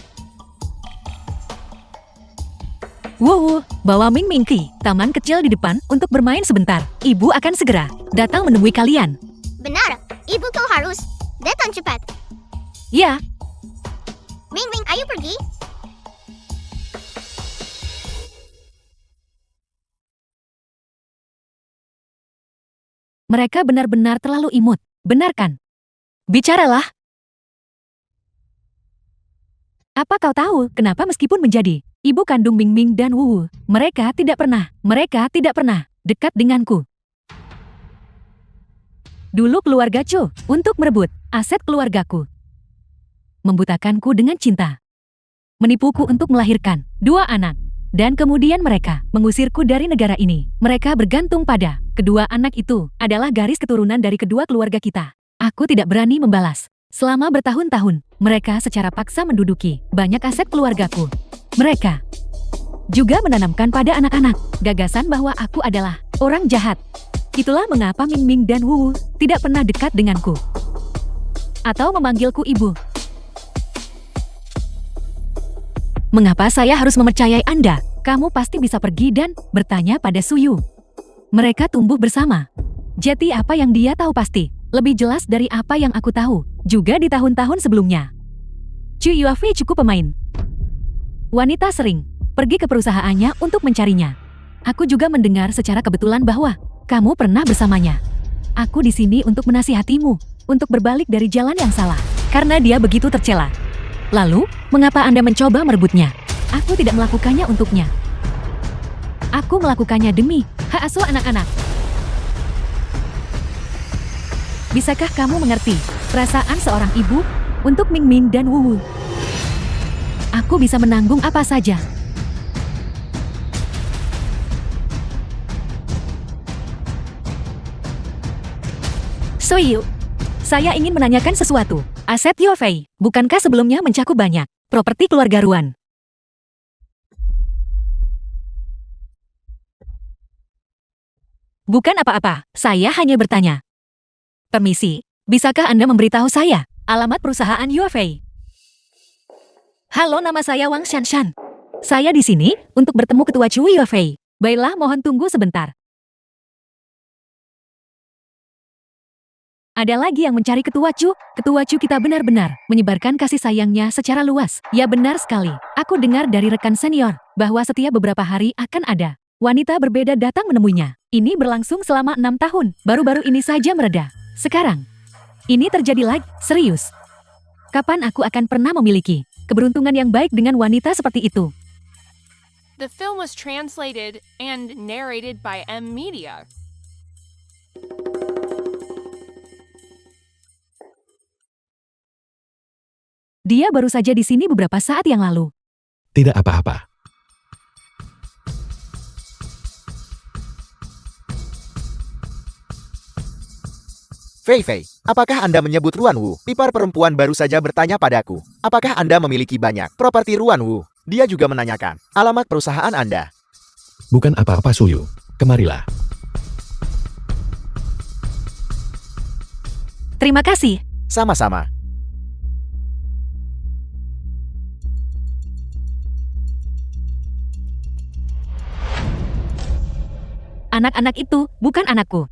[SPEAKER 2] Wow, bawa Ming Ming ke taman kecil di depan untuk bermain sebentar. Ibu akan segera datang menemui kalian.
[SPEAKER 5] Benar, ibu kau harus datang cepat.
[SPEAKER 2] Ya,
[SPEAKER 5] Ming Ming, ayo pergi.
[SPEAKER 2] mereka benar-benar terlalu imut. Benar kan? Bicaralah. Apa kau tahu kenapa meskipun menjadi ibu kandung Ming Ming dan Wu, mereka tidak pernah dekat denganku. Dulu keluarga Chu untuk merebut aset keluargaku. Membutakanku dengan cinta. Menipuku untuk melahirkan 2 anak. Dan kemudian mereka mengusirku dari negara ini. Mereka bergantung pada kedua anak itu adalah garis keturunan dari kedua keluarga kita. Aku tidak berani membalas. Selama bertahun-tahun, mereka secara paksa menduduki banyak aset keluargaku. Mereka juga menanamkan pada anak-anak gagasan bahwa aku adalah orang jahat. Itulah mengapa Ming Ming dan Wu tidak pernah dekat denganku. Atau memanggilku ibu. Mengapa saya harus mempercayai Anda? Kamu pasti bisa pergi dan bertanya pada Suyu. Mereka tumbuh bersama. Jadi apa yang dia tahu pasti lebih jelas dari apa yang aku tahu, juga di tahun-tahun sebelumnya. Chu Yuafei cukup pemain. Wanita sering pergi ke perusahaannya untuk mencarinya. Aku juga mendengar secara kebetulan bahwa kamu pernah bersamanya. Aku di sini untuk menasihatimu, untuk berbalik dari jalan yang salah, karena dia begitu tercela. Lalu, mengapa Anda mencoba merebutnya? Aku tidak melakukannya untuknya. Aku melakukannya demi hak asuh anak-anak. Bisakah kamu mengerti perasaan seorang ibu untuk Ming Ming dan Wu? Aku bisa menanggung apa saja. Soyu, saya ingin menanyakan sesuatu. Aset Yofei, bukankah sebelumnya mencakup banyak properti keluarga Ruan? Bukan apa-apa, saya hanya bertanya. Permisi, bisakah Anda memberitahu saya alamat perusahaan Yofei? Halo, nama saya Wang Shanshan. Saya di sini untuk bertemu Ketua Chu Yofei. Baiklah, mohon tunggu sebentar. Ada lagi yang mencari Ketua Chu. Ketua Chu kita benar-benar menyebarkan kasih sayangnya secara luas. Ya benar sekali. Aku dengar dari rekan senior bahwa setiap beberapa hari akan ada wanita berbeda datang menemuinya. Ini berlangsung selama 6 tahun. Baru-baru ini saja mereda. Sekarang, ini terjadi lagi. Serius. Kapan aku akan pernah memiliki keberuntungan yang baik dengan wanita seperti itu?
[SPEAKER 4] The film was translated and narrated by M Media.
[SPEAKER 2] Dia baru saja di sini beberapa saat yang lalu.
[SPEAKER 1] Tidak apa-apa.
[SPEAKER 3] Fei Fei, apakah Anda menyebut Ruan Wu? Pipar perempuan baru saja bertanya padaku. Apakah Anda memiliki banyak properti Ruan Wu? Dia juga menanyakan alamat perusahaan Anda.
[SPEAKER 1] Bukan apa-apa Suyu. Kemarilah.
[SPEAKER 2] Terima kasih.
[SPEAKER 3] Sama-sama.
[SPEAKER 2] Anak-anak itu bukan anakku.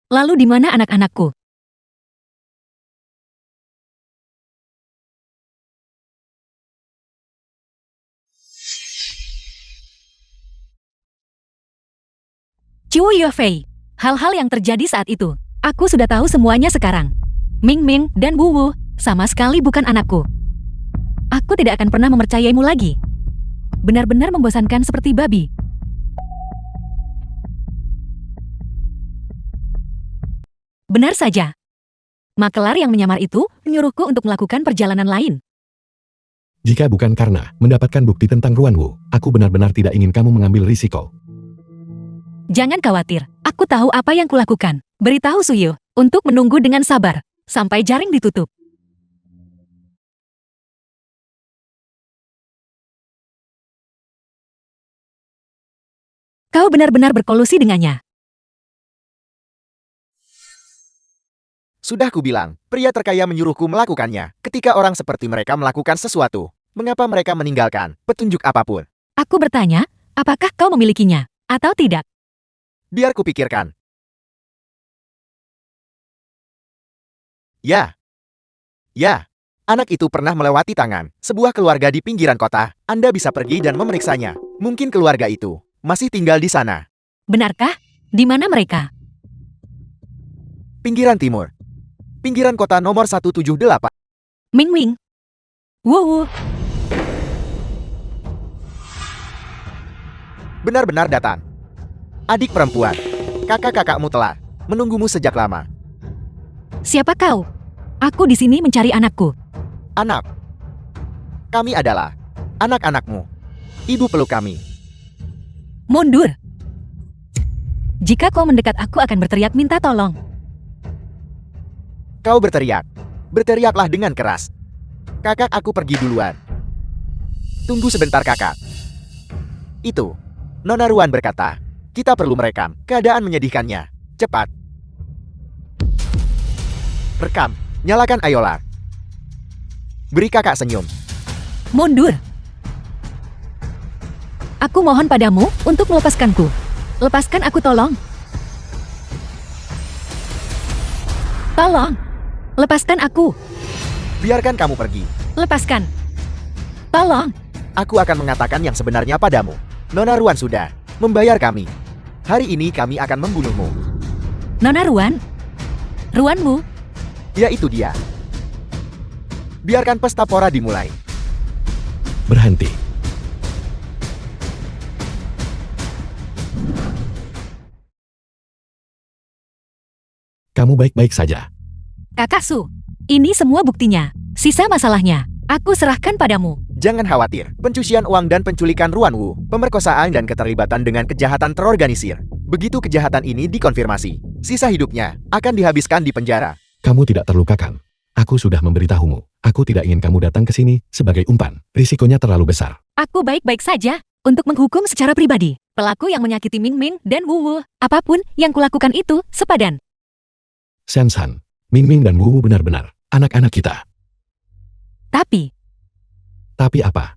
[SPEAKER 2] Lalu di mana anak-anakku? Chuo Yufei, hal-hal yang terjadi saat itu, aku sudah tahu semuanya sekarang. Ming Ming dan Wu Wu sama sekali bukan anakku. Aku tidak akan pernah mempercayaimu lagi. Benar-benar membosankan seperti babi. Benar saja. Makelar yang menyamar itu menyuruhku untuk melakukan perjalanan lain.
[SPEAKER 1] Jika bukan karena mendapatkan bukti tentang Ruan Wu, aku benar-benar tidak ingin kamu mengambil risiko.
[SPEAKER 2] Jangan khawatir, aku tahu apa yang kulakukan. Beritahu Suyu untuk menunggu dengan sabar sampai jaring ditutup. Kau benar-benar berkolusi dengannya.
[SPEAKER 3] Sudah kubilang, pria terkaya menyuruhku melakukannya. Ketika orang seperti mereka melakukan sesuatu, mengapa mereka meninggalkan petunjuk apapun?
[SPEAKER 2] Aku bertanya, apakah kau memilikinya atau tidak?
[SPEAKER 3] Biar kupikirkan. Ya. Anak itu pernah melewati tangan sebuah keluarga di pinggiran kota. Anda bisa pergi dan memeriksanya. Mungkin keluarga itu masih tinggal di sana.
[SPEAKER 2] Benarkah? Di mana mereka?
[SPEAKER 3] Pinggiran timur. Pinggiran kota nomor 178.
[SPEAKER 2] Ming Ming. Wu Wu.
[SPEAKER 3] Benar-benar datang. Adik perempuan. Kakak-kakakmu telah menunggumu sejak lama.
[SPEAKER 2] Siapa kau? Aku di sini mencari anakku.
[SPEAKER 3] Anak. Kami adalah anak-anakmu. Ibu peluk kami.
[SPEAKER 2] Mundur. Jika kau mendekat, aku akan berteriak minta tolong.
[SPEAKER 3] Kau berteriak. Berteriaklah dengan keras. Kakak aku pergi duluan. Tunggu sebentar kakak. Itu. Nona Ruan berkata, kita perlu merekam keadaan menyedihkannya. Cepat. Rekam. Nyalakan ayolar. Beri kakak senyum.
[SPEAKER 2] Mundur. Aku mohon padamu untuk melepaskanku. Lepaskan aku, tolong. Tolong. Lepaskan aku.
[SPEAKER 3] Biarkan kamu pergi.
[SPEAKER 2] Lepaskan. Tolong.
[SPEAKER 3] Aku akan mengatakan yang sebenarnya padamu. Nona Ruan sudah membayar kami. Hari ini kami akan membunuhmu.
[SPEAKER 2] Nona Ruan? Ruanmu?
[SPEAKER 3] Ya itu dia. Biarkan pesta pora dimulai.
[SPEAKER 1] Berhenti. Kamu baik-baik saja.
[SPEAKER 2] Kakak Su, ini semua buktinya. Sisa masalahnya, aku serahkan padamu.
[SPEAKER 3] Jangan khawatir, pencucian uang dan penculikan Ruan Wu, pemerkosaan dan keterlibatan dengan kejahatan terorganisir. Begitu kejahatan ini dikonfirmasi, sisa hidupnya akan dihabiskan di penjara.
[SPEAKER 1] Kamu tidak terlukakan. Aku sudah memberitahumu. Aku tidak ingin kamu datang ke sini sebagai umpan. Risikonya terlalu besar.
[SPEAKER 2] Aku baik-baik saja untuk menghukum secara pribadi. Pelaku yang menyakiti Ming Ming dan Wu Wu, apapun yang kulakukan itu sepadan.
[SPEAKER 1] Sensan, Ming Ming dan Wu Wu benar-benar anak-anak kita.
[SPEAKER 2] Tapi
[SPEAKER 1] Tapi apa?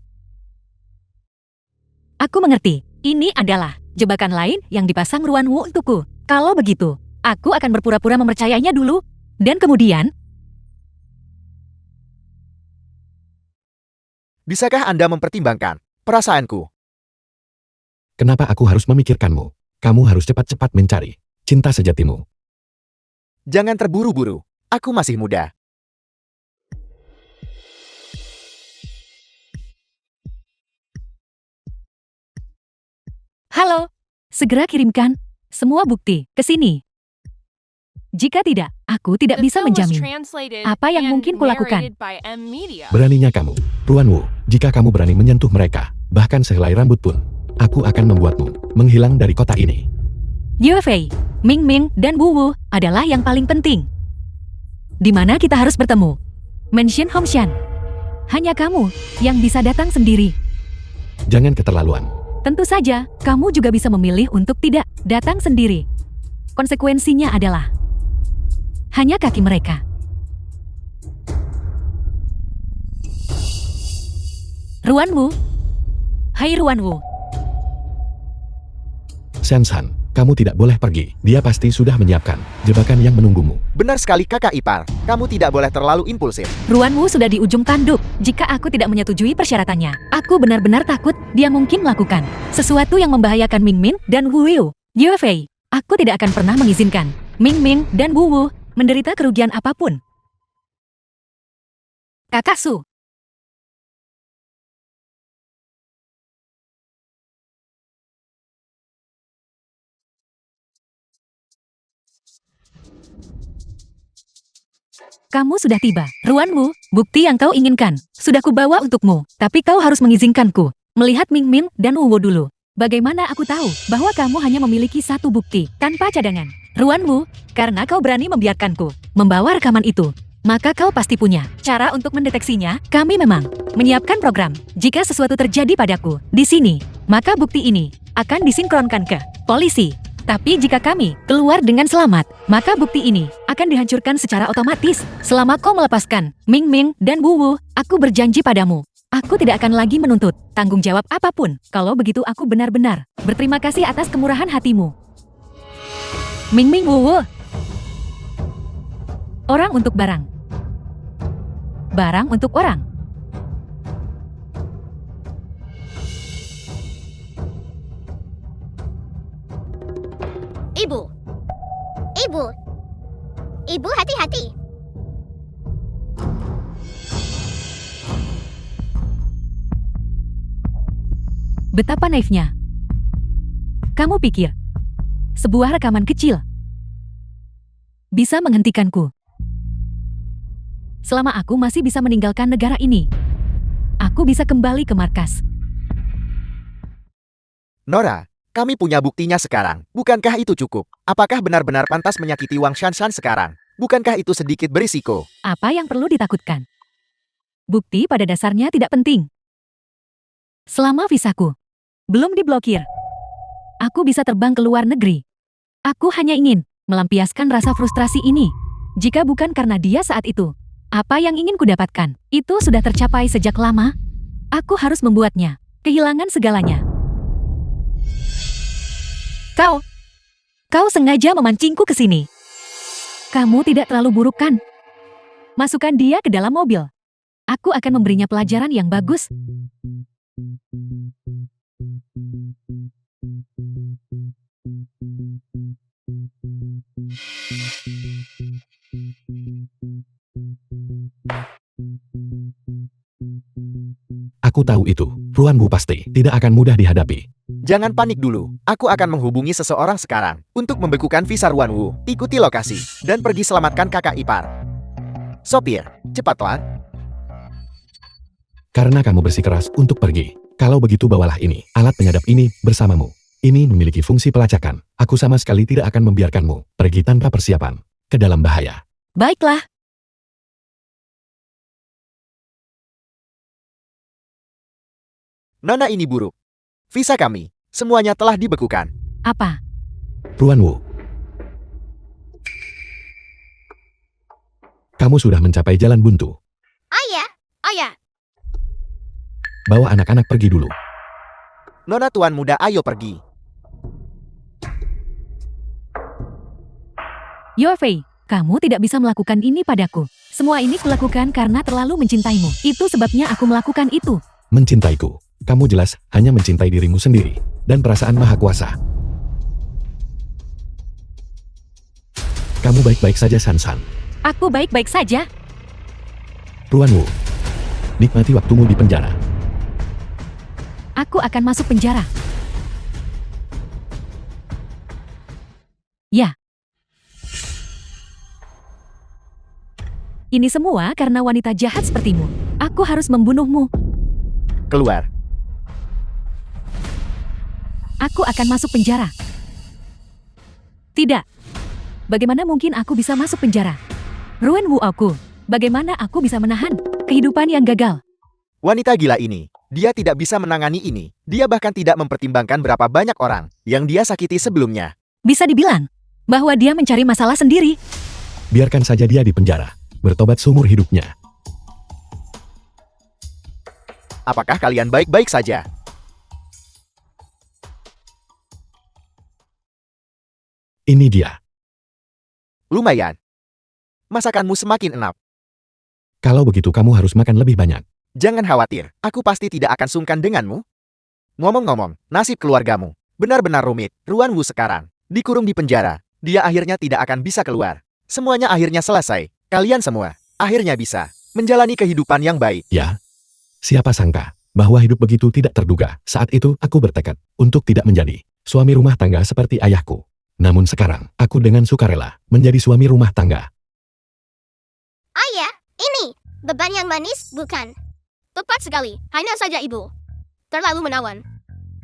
[SPEAKER 2] aku mengerti, ini adalah jebakan lain yang dipasang Ruan Wu untukku. Kalau begitu, aku akan berpura-pura mempercayainya dulu, dan kemudian,
[SPEAKER 3] Bisakah Anda mempertimbangkan perasaanku?
[SPEAKER 1] Kenapa aku harus memikirkanmu? Kamu harus cepat-cepat mencari cinta sejatimu.
[SPEAKER 3] Jangan terburu-buru. Aku masih muda.
[SPEAKER 2] halo, segera kirimkan semua bukti ke sini. Jika tidak, aku tidak
[SPEAKER 4] The
[SPEAKER 2] bisa
[SPEAKER 4] film was
[SPEAKER 2] menjamin
[SPEAKER 4] translated
[SPEAKER 2] apa yang
[SPEAKER 4] and
[SPEAKER 2] mungkin kulakukan.
[SPEAKER 4] narrated by M-Media.
[SPEAKER 1] Beraninya kamu, Ruan Wu, jika kamu berani menyentuh mereka, bahkan sehelai rambut pun, aku akan membuatmu menghilang dari kota ini.
[SPEAKER 2] Yue Fei, Ming Ming, dan Wu Wu adalah yang paling penting. Di mana kita harus bertemu? Mansion Hongshan. Hanya kamu yang bisa datang sendiri.
[SPEAKER 1] Jangan keterlaluan.
[SPEAKER 2] Tentu saja, kamu juga bisa memilih untuk tidak datang sendiri. Konsekuensinya adalah hanya kaki mereka. Ruan Wu. Hai Ruan Wu.
[SPEAKER 1] Shan-san, kamu tidak boleh pergi. Dia pasti sudah menyiapkan jebakan yang menunggumu.
[SPEAKER 3] Benar sekali kakak ipar. Kamu tidak boleh terlalu impulsif.
[SPEAKER 2] Ruan Wu sudah di ujung tanduk. Jika aku tidak menyetujui persyaratannya, aku benar-benar takut dia mungkin melakukan sesuatu yang membahayakan Ming Ming dan Wu Yu. Yue Fei, aku tidak akan pernah mengizinkan Ming Ming dan Wu Wu menderita kerugian apapun. Kakak Su. Kamu sudah tiba. Ruan Wu, bukti yang kau inginkan sudah kubawa untukmu. Tapi kau harus mengizinkanku melihat Ming Ming dan Wu Wu dulu. Bagaimana aku tahu bahwa kamu hanya memiliki satu bukti tanpa cadangan? Ruan Wu, karena kau berani membiarkanku membawa rekaman itu, maka kau pasti punya cara untuk mendeteksinya. Kami memang menyiapkan program. Jika sesuatu terjadi padaku di sini, maka bukti ini akan disinkronkan ke polisi. Tapi jika kami keluar dengan selamat, maka bukti ini akan dihancurkan secara otomatis. Selama kau melepaskan Ming Ming dan Wu Wu, aku berjanji padamu, aku tidak akan lagi menuntut tanggung jawab apapun. Kalau begitu aku benar-benar berterima kasih atas kemurahan hatimu. Ming Ming, Wu Wu. Orang untuk barang. Barang untuk orang.
[SPEAKER 5] Ibu. Ibu. Ibu hati-hati.
[SPEAKER 2] Betapa naifnya. Kamu pikir sebuah rekaman kecil bisa menghentikanku? Selama aku masih bisa meninggalkan negara ini, aku bisa kembali ke markas.
[SPEAKER 3] Nora, kami punya buktinya sekarang. Bukankah itu cukup? Apakah benar-benar pantas menyakiti Wang Shanshan sekarang? Bukankah itu sedikit berisiko?
[SPEAKER 2] Apa yang perlu ditakutkan? Bukti pada dasarnya tidak penting. Selama visaku belum diblokir, aku bisa terbang ke luar negeri. Aku hanya ingin melampiaskan rasa frustrasi ini. Jika bukan karena dia saat itu, apa yang ingin kudapatkan itu sudah tercapai sejak lama. Aku harus membuatnya kehilangan segalanya. Kau sengaja memancingku ke sini. Kamu tidak terlalu buruk kan? Masukkan dia ke dalam mobil. Aku akan memberinya pelajaran yang bagus.
[SPEAKER 1] Aku tahu itu. Ruan Wu pasti tidak akan mudah dihadapi.
[SPEAKER 3] Jangan panik dulu. Aku akan menghubungi seseorang sekarang untuk membekukan visa Ruan Wu. Ikuti lokasi dan pergi selamatkan kakak ipar. Sopir, cepatlah.
[SPEAKER 1] Karena kamu bersikeras untuk pergi. Kalau begitu bawalah ini, alat penyadap ini, bersamamu. Ini memiliki fungsi pelacakan. Aku sama sekali tidak akan membiarkanmu pergi tanpa persiapan ke dalam bahaya.
[SPEAKER 2] Baiklah.
[SPEAKER 3] Nona ini buruk. Visa kami, semuanya telah dibekukan.
[SPEAKER 2] Apa?
[SPEAKER 1] Ruan Wu. Kamu sudah mencapai jalan buntu.
[SPEAKER 5] Ayah.
[SPEAKER 1] Bawa anak-anak pergi dulu.
[SPEAKER 3] Nona tuan muda, ayo pergi.
[SPEAKER 2] Yorfei, kamu tidak bisa melakukan ini padaku. Semua ini kulakukan karena terlalu mencintaimu. Itu sebabnya aku melakukan itu.
[SPEAKER 1] Mencintaiku. Kamu jelas hanya mencintai dirimu sendiri dan perasaan maha kuasa. Kamu baik-baik saja, San-san.
[SPEAKER 2] Aku baik-baik saja.
[SPEAKER 1] Ruan Wu, nikmati waktumu di penjara.
[SPEAKER 2] Aku akan masuk penjara. Ya. Ini semua karena wanita jahat sepertimu. Aku harus membunuhmu.
[SPEAKER 3] Keluar.
[SPEAKER 2] Aku akan masuk penjara. Tidak. Bagaimana mungkin aku bisa masuk penjara? Ruan Wu aku. Bagaimana aku bisa menahan kehidupan yang gagal?
[SPEAKER 3] Wanita gila ini. Dia tidak bisa menangani ini. Dia bahkan tidak mempertimbangkan berapa banyak orang yang dia sakiti sebelumnya.
[SPEAKER 2] Bisa dibilang bahwa dia mencari masalah sendiri.
[SPEAKER 1] Biarkan saja dia di penjara, bertobat seumur hidupnya.
[SPEAKER 3] Apakah kalian baik-baik saja?
[SPEAKER 1] Ini dia.
[SPEAKER 3] Lumayan. Masakanmu semakin enak.
[SPEAKER 1] Kalau begitu kamu harus makan lebih banyak.
[SPEAKER 3] Jangan khawatir, aku pasti tidak akan sungkan denganmu. Ngomong-ngomong, nasib keluargamu benar-benar rumit. Ruan Wu sekarang dikurung di penjara. Dia akhirnya tidak akan bisa keluar. Semuanya akhirnya selesai. Kalian semua akhirnya bisa menjalani kehidupan yang baik.
[SPEAKER 1] Ya. Siapa sangka bahwa hidup begitu tidak terduga. Saat itu aku bertekad untuk tidak menjadi suami rumah tangga seperti ayahku. Namun sekarang aku dengan sukarela menjadi suami rumah tangga.
[SPEAKER 5] Ayah, ini beban yang manis, bukan? Tepat sekali, hanya saja ibu. Terlalu menawan.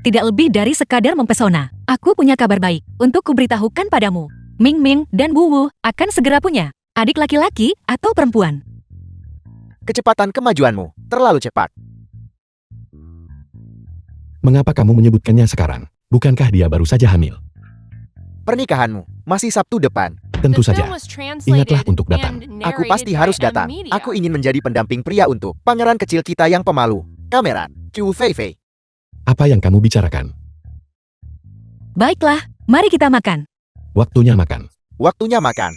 [SPEAKER 2] Tidak lebih dari sekadar mempesona. Aku punya kabar baik untuk kuberitahukan padamu. Ming Ming dan Wu Wu akan segera punya adik laki-laki atau perempuan.
[SPEAKER 3] Kecepatan kemajuanmu terlalu cepat.
[SPEAKER 1] Mengapa kamu menyebutkannya sekarang? Bukankah dia baru saja hamil?
[SPEAKER 3] Pernikahanmu masih Sabtu depan.
[SPEAKER 1] Tentu
[SPEAKER 4] The
[SPEAKER 1] saja.
[SPEAKER 4] film was translated
[SPEAKER 1] Ingatlah untuk datang.
[SPEAKER 4] and
[SPEAKER 3] Aku
[SPEAKER 4] narrated
[SPEAKER 3] pasti
[SPEAKER 4] by
[SPEAKER 3] harus
[SPEAKER 4] M
[SPEAKER 3] datang.
[SPEAKER 4] Media.
[SPEAKER 3] Aku ingin menjadi pendamping pria untuk pangeran kecil kita yang pemalu. Kameran, Qiu Fei Fei.
[SPEAKER 1] Apa yang kamu bicarakan?
[SPEAKER 2] Baiklah, mari kita makan.
[SPEAKER 1] Waktunya makan.
[SPEAKER 3] Waktunya makan.